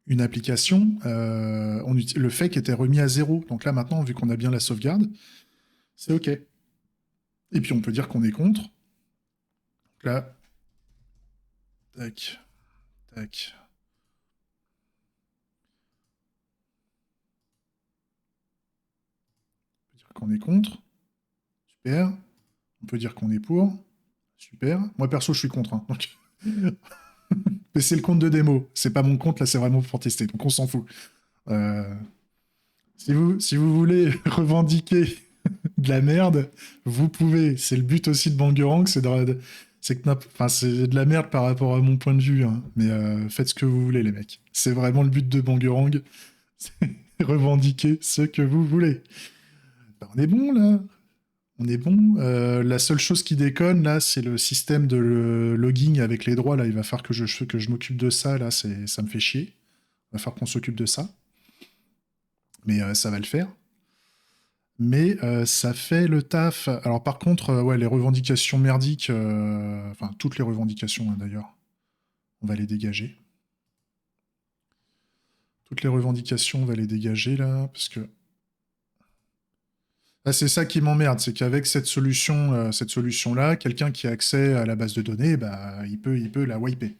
une application, le fake était remis à 0. Donc là, maintenant, vu qu'on a bien la sauvegarde, c'est OK. Et puis, on peut dire qu'on est contre. là. Tac. Tac. On peut dire qu'on est contre. Super. On peut dire qu'on est pour. Super. Moi, perso, je suis contre. Hein, donc... Mais c'est le compte de démo. C'est pas mon compte, là, c'est vraiment pour tester. Donc on s'en fout. Euh, si vous voulez revendiquer de la merde, vous pouvez. C'est le but aussi de Bangerang, enfin, c'est de la merde par rapport à mon point de vue. Hein. Mais faites ce que vous voulez, les mecs. C'est vraiment le but de Bangerang. C'est revendiquer ce que vous voulez. Ben, on est bon, là. On est bon. La seule chose qui déconne, là, c'est le système de logging avec les droits. Là, il va falloir que je m'occupe de ça. Là, ça me fait chier. Il va falloir qu'on s'occupe de ça. Mais ça va le faire. Mais ça fait le taf. Alors par contre, ouais, les revendications merdiques, enfin toutes les revendications hein, d'ailleurs, on va les dégager. Toutes les revendications, on va les dégager là, parce que là, c'est ça qui m'emmerde, c'est qu'avec cette solution-là, quelqu'un qui a accès à la base de données, bah, il peut la wiper.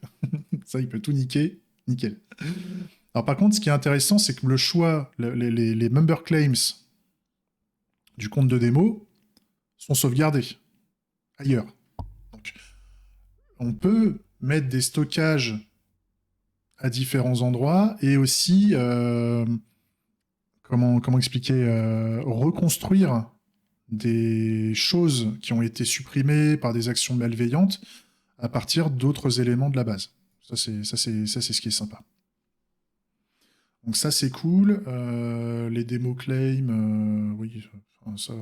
Ça, il peut tout niquer, nickel. Alors par contre, ce qui est intéressant, c'est que le choix, les member claims du compte de démo sont sauvegardés ailleurs. Donc, on peut mettre des stockages à différents endroits et aussi, comment expliquer, reconstruire des choses qui ont été supprimées par des actions malveillantes à partir d'autres éléments de la base. Ça, c'est ce qui est sympa. Donc ça, c'est cool. Les démo claims, oui, enfin, ça,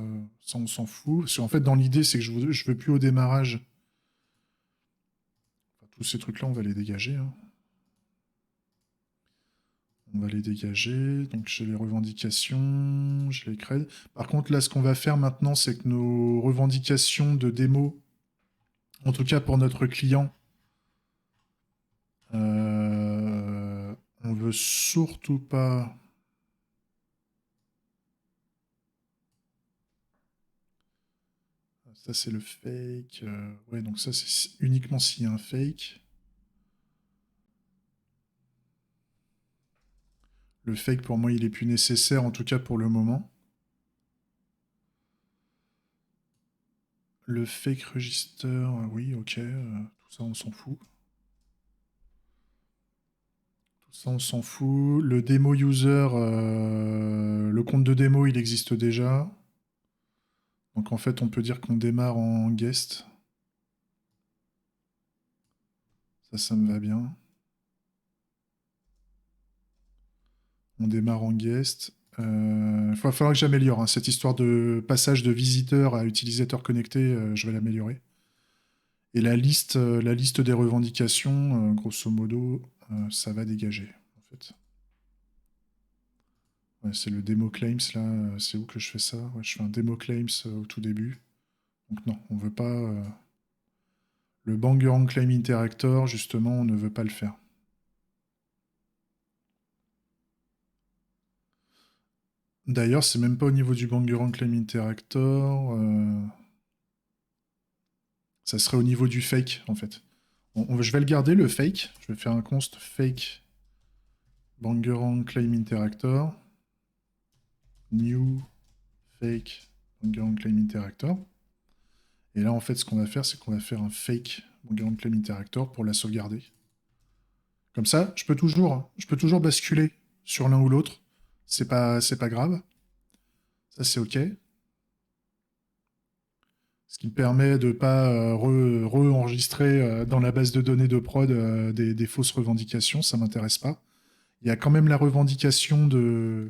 on s'en fout. Parce qu'en fait, dans l'idée, c'est que je veux plus au démarrage. Enfin, tous ces trucs-là, on va les dégager. Hein. On va les dégager. Donc j'ai les revendications, j'ai les creds. Par contre, là, ce qu'on va faire maintenant, c'est que nos revendications de démo, en tout cas pour notre client, on veut surtout pas. Ça, c'est le fake. Ouais, donc ça, c'est uniquement s'il y a un fake. Le fake, pour moi, il est plus nécessaire, en tout cas pour le moment. Le fake register, oui, ok. Tout ça, on s'en fout. Tout ça, on s'en fout. Le démo user, le compte de démo, il existe déjà. Donc en fait, on peut dire qu'on démarre en guest. Ça me va bien. On démarre en guest. Il va falloir que j'améliore. Hein. Cette histoire de passage de visiteur à utilisateur connecté, je vais l'améliorer. Et la liste des revendications, grosso modo, ça va dégager, en fait. Ouais, c'est le demo claims, là. C'est où que je fais ça? Ouais, je fais un demo claims au tout début. Donc non, on veut pas... Le Bangerang Claim Interactor, justement, on ne veut pas le faire. D'ailleurs, c'est même pas au niveau du Bangerang Claim Interactor. Ça serait au niveau du fake, en fait. Je vais le garder, le fake. Je vais faire un const fake Bangerang Claim Interactor. New fake Bangerang Claim Interactor. Et là, en fait, ce qu'on va faire, c'est qu'on va faire un fake Bangerang Claim Interactor pour la sauvegarder. Comme ça, je peux toujours basculer sur l'un ou l'autre. C'est pas grave. Ça, c'est OK. Ce qui me permet de ne pas re-enregistrer dans la base de données de prod des fausses revendications. Ça ne m'intéresse pas. Il y a quand même la revendication de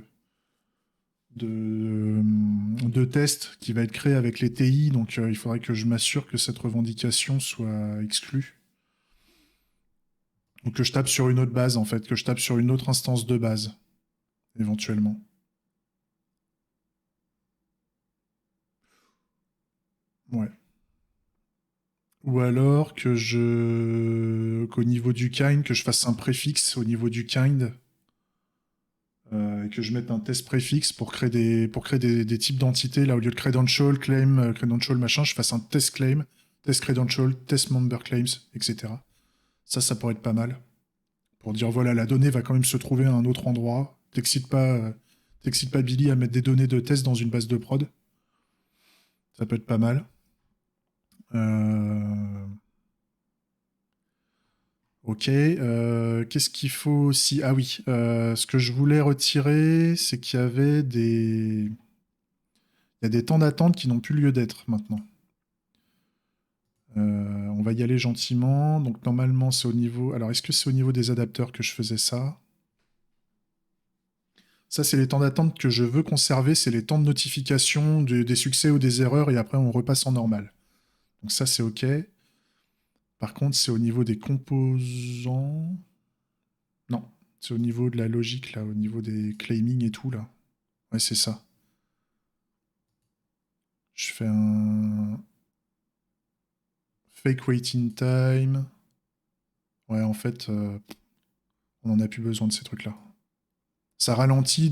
test qui va être créée avec les TI. Donc, il faudrait que je m'assure que cette revendication soit exclue. Ou que je tape sur une autre base, en fait. Que je tape sur une autre instance de base, éventuellement. Ouais. Ou alors qu'au niveau du kind, que je fasse un préfixe au niveau du kind, et que je mette un test préfixe pour créer des types d'entités. Là, au lieu de credential, claim, credential, machin, je fasse un test claim. test credential, test member claims, etc. Ça pourrait être pas mal. Pour dire, voilà, la donnée va quand même se trouver à un autre endroit. T'excites pas Billy à mettre des données de test dans une base de prod. Ça peut être pas mal. Ok. Qu'est-ce qu'il faut aussi? Ah oui. Ce que je voulais retirer, c'est qu'il y avait des... Il y a des temps d'attente qui n'ont plus lieu d'être maintenant. On va y aller gentiment. Donc normalement, c'est au niveau... Alors, est-ce que c'est au niveau des adapteurs que je faisais ça? Ça, c'est les temps d'attente que je veux conserver. C'est les temps de notification des succès ou des erreurs. Et après, on repasse en normal. Donc ça, c'est OK. Par contre, c'est au niveau des composants. Non, c'est au niveau de la logique, là, au niveau des claiming et tout, là. Ouais, c'est ça. Je fais un fake waiting time. Ouais, en fait, on n'en a plus besoin de ces trucs-là. Ça ralentit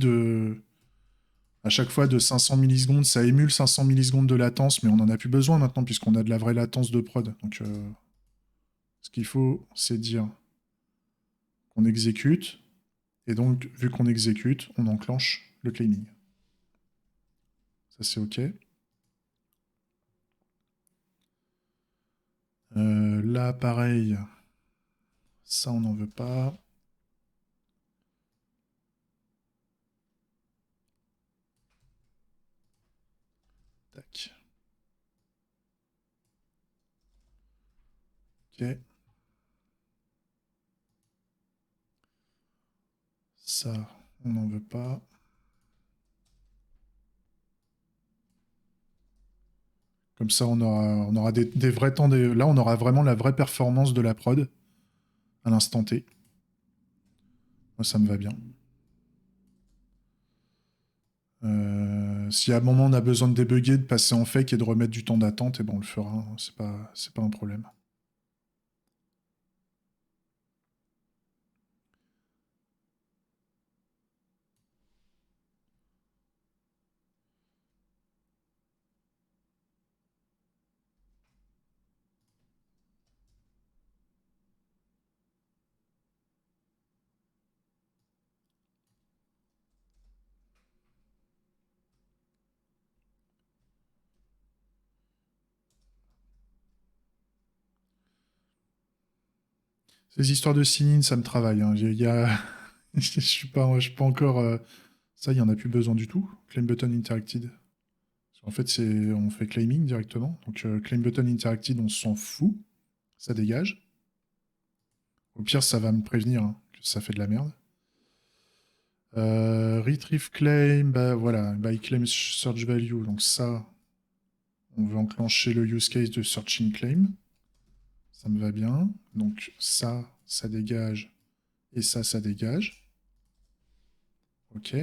à chaque fois de 500 millisecondes. Ça émule 500 millisecondes de latence, mais on n'en a plus besoin maintenant puisqu'on a de la vraie latence de prod. Donc, ce qu'il faut, c'est dire qu'on exécute. Et donc, vu qu'on exécute, on enclenche le claiming. Ça, c'est OK. Là, pareil. Ça, on n'en veut pas. Tac. Ok. Ça, on n'en veut pas. Comme ça, on aura des vrais temps. Là, on aura vraiment la vraie performance de la prod à l'instant T. Moi, ça me va bien. Si à un moment on a besoin de débugger, de passer en fake et de remettre du temps d'attente, et ben on le fera, hein. C'est pas un problème. Ces histoires de sign-in, ça me travaille, hein. Je suis pas encore. Ça, il n'y en a plus besoin du tout. Claim button interacted. En fait, on fait claiming directement. Donc, claim button interacted, on s'en fout. Ça dégage. Au pire, ça va me prévenir, hein, que ça fait de la merde. Retrieve claim, bah voilà, by claim search value. Donc ça, on veut enclencher le use case de searching claim. Ça me va bien. Donc ça dégage. Et ça dégage. Ok.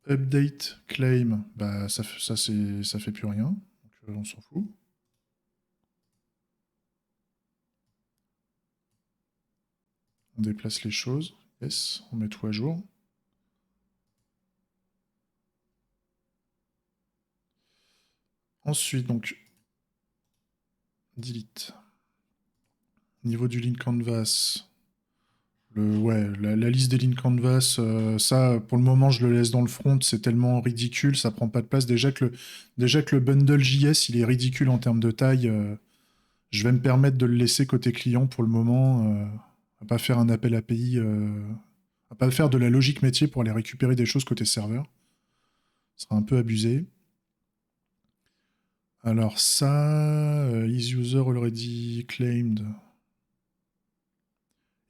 Update claim, bah ça fait plus rien. Donc on s'en fout. On déplace les choses. Yes, on met tout à jour. Ensuite, donc, delete. Niveau du link canvas, la liste des lignes canvas, ça, pour le moment, je le laisse dans le front. C'est tellement ridicule, ça prend pas de place. Déjà que le bundle JS, il est ridicule en termes de taille. Je vais me permettre de le laisser côté client pour le moment. À pas faire un appel API, à pas faire de la logique métier pour aller récupérer des choses côté serveur. Ce sera un peu abusé. Alors ça, is user already claimed.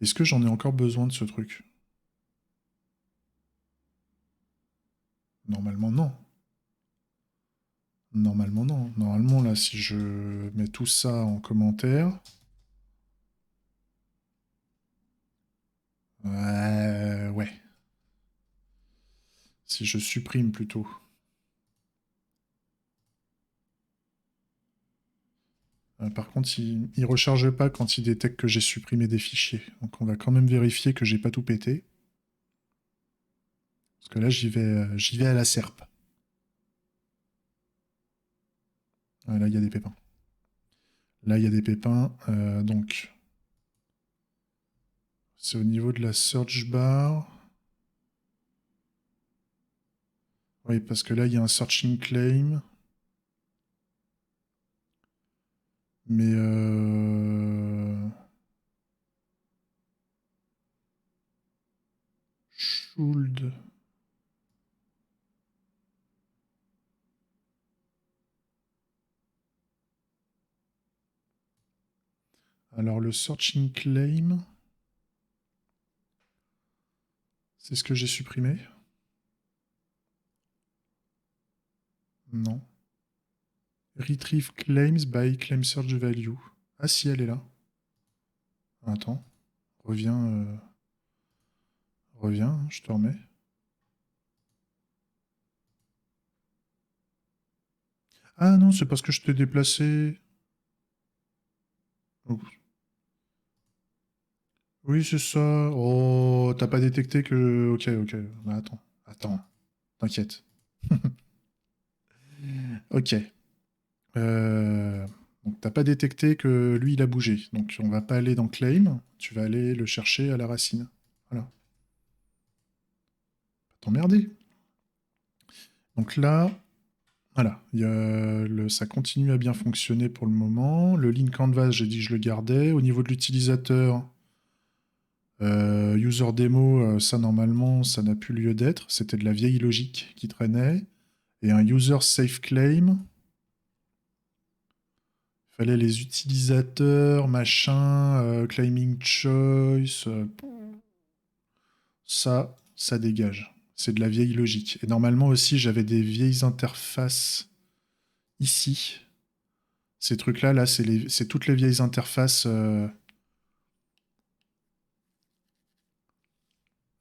Est-ce que j'en ai encore besoin de ce truc? Normalement, non. Normalement, non. Normalement, là, si je mets tout ça en commentaire... ouais. Si je supprime plutôt. Par contre, il recharge pas quand il détecte que j'ai supprimé des fichiers. Donc on va quand même vérifier que j'ai pas tout pété. Parce que là, j'y vais à la serpe. Là, il y a des pépins. Là, il y a des pépins. Donc, c'est au niveau de la search bar. Oui, parce que là, il y a un searching claim. Mais... Should... Alors, le searching claim... C'est ce que j'ai supprimé? Non. Retrieve claims by claim search value. Ah si, elle est là. Attends. Reviens. Reviens, je te remets. Ah non, c'est parce que je t'ai déplacé. Oh. Oui, c'est ça. Oh, t'as pas détecté que... Ok, ok. Bah, attends. Attends. T'inquiète. Ok. Donc t'as pas détecté que lui, il a bougé. Donc on va pas aller dans claim. Tu vas aller le chercher à la racine. Voilà. Pas t'emmerder. Donc là, voilà. Ça continue à bien fonctionner pour le moment. Le link canvas, j'ai dit que je le gardais. Au niveau de l'utilisateur, user démo, ça normalement, ça n'a plus lieu d'être. C'était de la vieille logique qui traînait. Et un user safe claim. Il fallait les utilisateurs, machin, claiming choice. Ça dégage. C'est de la vieille logique. Et normalement aussi, j'avais des vieilles interfaces ici. Ces trucs-là, là, c'est toutes les vieilles interfaces.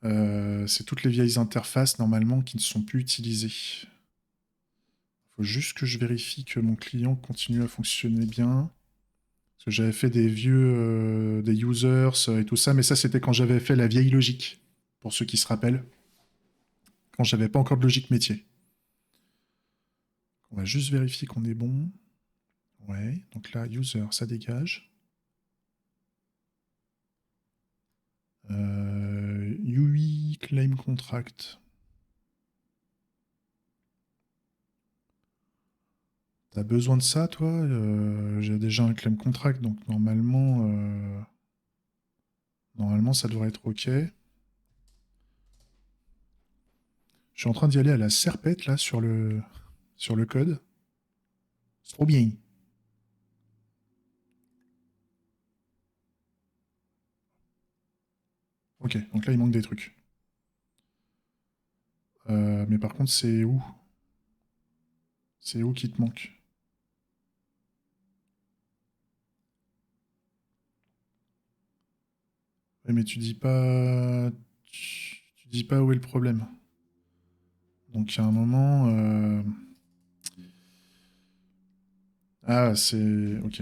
C'est toutes les vieilles interfaces normalement qui ne sont plus utilisées. Il faut juste que je vérifie que mon client continue à fonctionner bien. Parce que j'avais fait des vieux des users et tout ça, mais ça c'était quand j'avais fait la vieille logique, pour ceux qui se rappellent, quand j'avais pas encore de logique métier. On va juste vérifier qu'on est bon. Ouais, donc là, user, ça dégage. UI claim contract. T'as besoin de ça, toi? J'ai déjà un claim contract, donc normalement ça devrait être OK. Je suis en train d'y aller à la serpette, là, sur le code. C'est trop bien. OK, donc là, il manque des trucs. Mais par contre, c'est où? C'est où qui te manque? Ouais, mais tu dis pas où est le problème. Donc, il y a un moment... Ah, c'est... OK.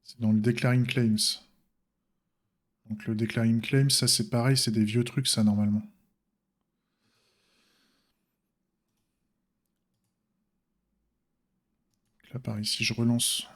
C'est dans le declaring claims. Donc, le declaring claims, ça, c'est pareil, c'est des vieux trucs, ça, normalement. Là, pareil, si je relance...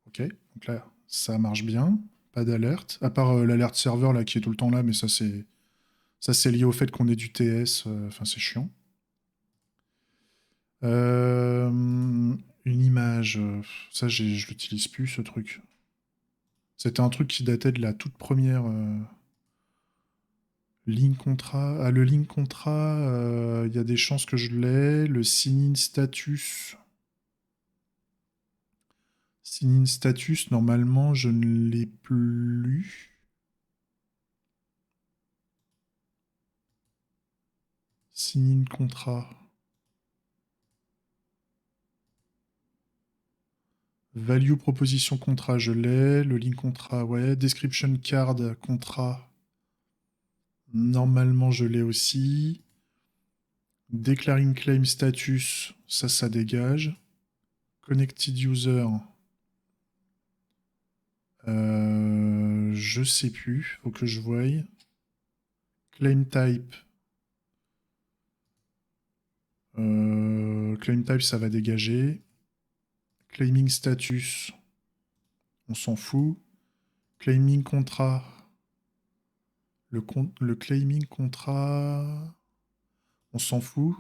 Ok, donc là, ça marche bien. Pas d'alerte. À part l'alerte serveur là qui est tout le temps là, mais ça c'est lié au fait qu'on ait du TS. Enfin, c'est chiant. Une image. Ça, je l'utilise plus ce truc. C'était un truc qui datait de la toute première ligne contrat. Ah, le ligne contrat, il y a des chances que je l'ai. Le sign-in status. Sign-in status, normalement, je ne l'ai plus. Sign-in contrat. Value proposition contrat, je l'ai. Le link contrat, ouais. Description card contrat, normalement je l'ai aussi. Declaring claim status, ça dégage. Connected user, je sais plus, faut que je voie. Claim type, claim type, ça va dégager. Claiming status, on s'en fout. Claiming contrat, le claiming contrat, on s'en fout,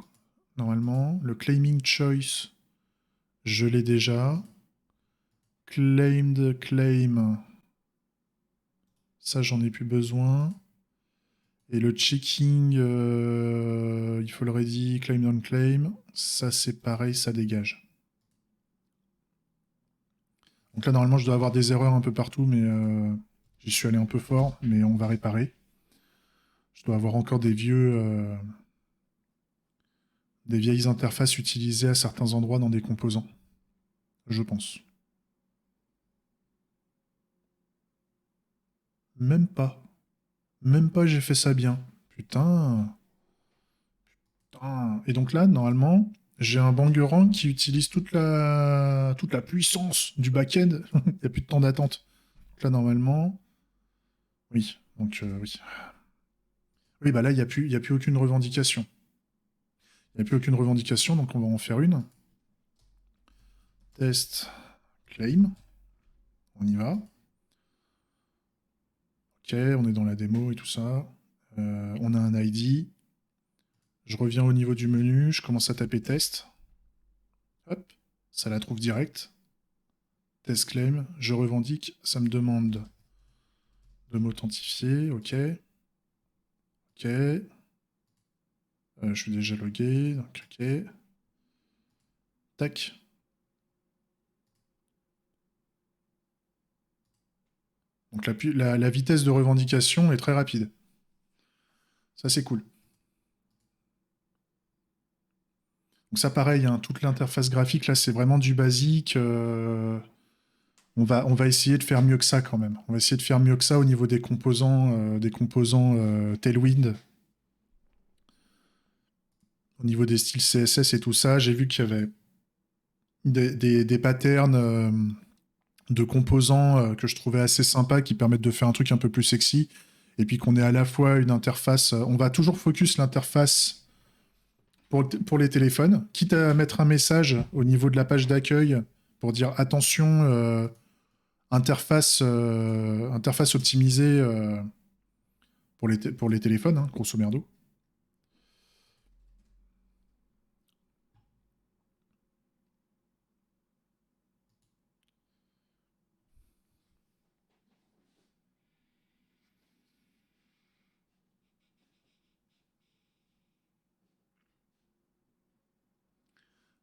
normalement. Le claiming choice, je l'ai déjà. Claimed claim, ça j'en ai plus besoin. Et le checking, il faut le ready, claim non claim, ça c'est pareil, ça dégage. Donc là normalement je dois avoir des erreurs un peu partout, mais j'y suis allé un peu fort, mais on va réparer. Je dois avoir encore des vieilles interfaces utilisées à certains endroits dans des composants, je pense. Même pas. Même pas j'ai fait ça bien. Putain. Putain. Et donc là, normalement, j'ai un Bangerang qui utilise toute la puissance du back-end. Il n'y a plus de temps d'attente. Donc là, normalement, oui. Donc, oui. Oui, bah là, il y a plus aucune revendication. Il n'y a plus aucune revendication, donc on va en faire une. Test, claim. On y va. Ok, on est dans la démo et tout ça. On a un ID. Je reviens au niveau du menu, je commence à taper test. Hop, ça la trouve direct. Test claim, je revendique, ça me demande de m'authentifier, ok. Ok. Je suis déjà logué, donc ok. Tac. Donc la vitesse de revendication est très rapide. Ça, c'est cool. Donc ça, pareil, hein, toute l'interface graphique, là, c'est vraiment du basique. On va essayer de faire mieux que ça quand même. On va essayer de faire mieux que ça au niveau des composants Tailwind. Au niveau des styles CSS et tout ça, j'ai vu qu'il y avait des patterns de composants que je trouvais assez sympas qui permettent de faire un truc un peu plus sexy. Et puis qu'on ait à la fois une interface. On va toujours focus l'interface pour les téléphones, quitte à mettre un message au niveau de la page d'accueil pour dire attention, interface optimisée pour les téléphones, hein, grosso merdo.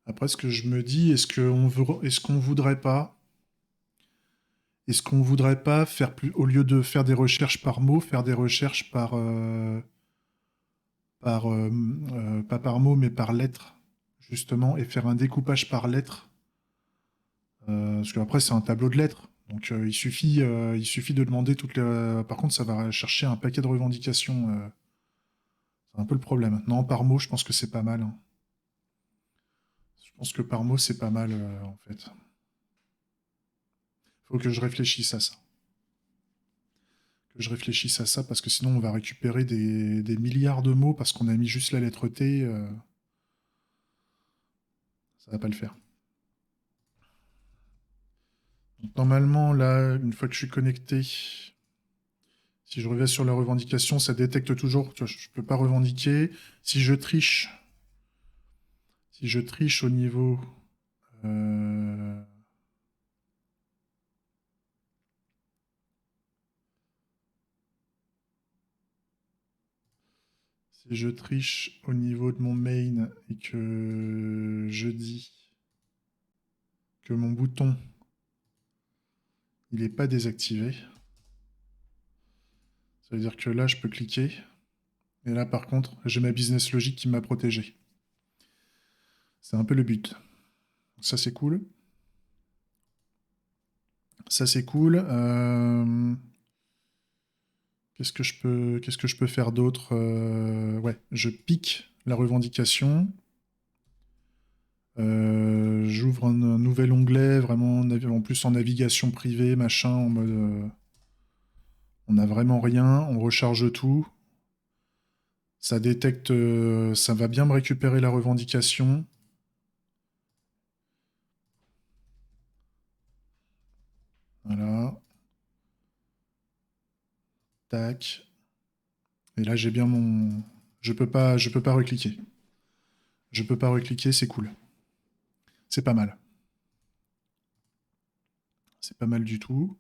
Après, ce que je me dis, est-ce qu'on voudrait pas faire plus, au lieu de faire des recherches par mot, faire des recherches pas par mot, mais par lettre, justement, et faire un découpage par lettre. Parce qu'après, c'est un tableau de lettres. Donc, il suffit de demander toutes les. Par contre, ça va chercher un paquet de revendications. C'est un peu le problème. Non, par mot, je pense que c'est pas mal, hein. Je pense que par mot, c'est pas mal, en fait. Faut que je réfléchisse à ça. Que je réfléchisse à ça, parce que sinon, on va récupérer des milliards de mots parce qu'on a mis juste la lettre T. Ça va pas le faire. Donc, normalement, là, une fois que je suis connecté, si je reviens sur la revendication, ça détecte toujours. Tu vois, je peux pas revendiquer. Si je triche, si je triche au niveau. euh, Si je triche au niveau de mon main et que je dis que mon bouton il n'est pas désactivé, ça veut dire que là je peux cliquer. Et là par contre, j'ai ma business logic qui m'a protégé. C'est un peu le but. Ça c'est cool. Ça c'est cool. Qu'est-ce que je peux faire d'autre? Ouais, je pique la revendication. J'ouvre un nouvel onglet, vraiment en plus en navigation privée, machin, en mode on n'a vraiment rien, on recharge tout. Ça détecte, ça va bien me récupérer la revendication. Voilà. Tac. Et là j'ai bien mon. Je peux pas recliquer. Je peux pas recliquer, c'est cool. C'est pas mal. C'est pas mal du tout.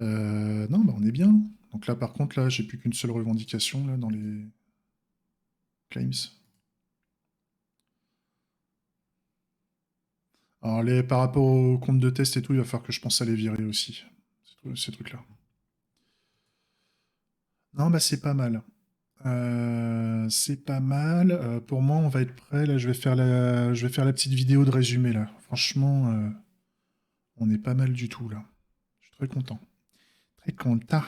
Non, bah on est bien. Donc là, par contre, là, j'ai plus qu'une seule revendication là, dans les claims. Alors, par rapport au compte de test et tout, il va falloir que je pense à les virer aussi, ces trucs-là. Non, bah c'est pas mal. C'est pas mal. Pour moi, on va être prêt. Là, je vais faire la petite vidéo de résumé là. Franchement, on est pas mal du tout là. Je suis très content. Très content.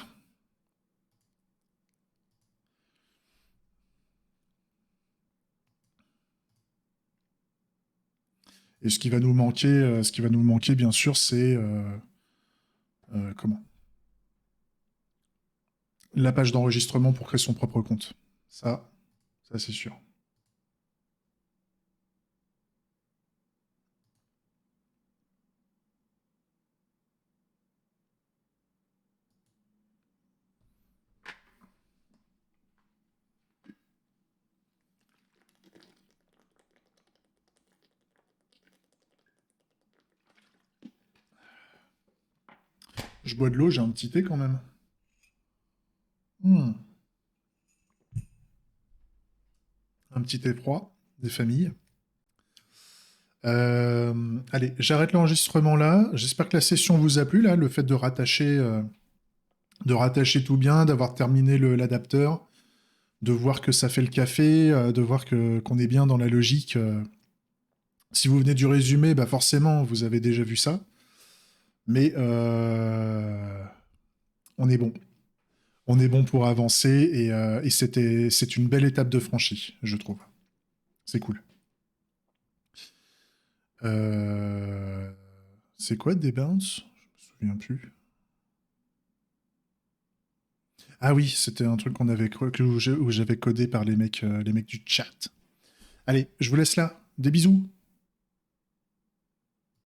Et ce qui va nous manquer, bien sûr, c'est comment? La page d'enregistrement pour créer son propre compte. Ça c'est sûr. Je bois de l'eau, j'ai un petit thé quand même. Hmm. Un petit thé froid, des familles. Allez, j'arrête l'enregistrement là. J'espère que la session vous a plu, là, le fait de rattacher tout bien, d'avoir terminé l'adapteur, de voir que ça fait le café, de voir qu'on est bien dans la logique. Si vous venez du résumé, bah forcément, vous avez déjà vu ça. Mais on est bon. On est bon pour avancer et c'est une belle étape de franchie, je trouve. C'est cool. Euh, C'est quoi des bounce? Je me souviens plus. Ah oui, c'était un truc qu'on avait où j'avais codé par les mecs du chat. Allez, je vous laisse là. Des bisous.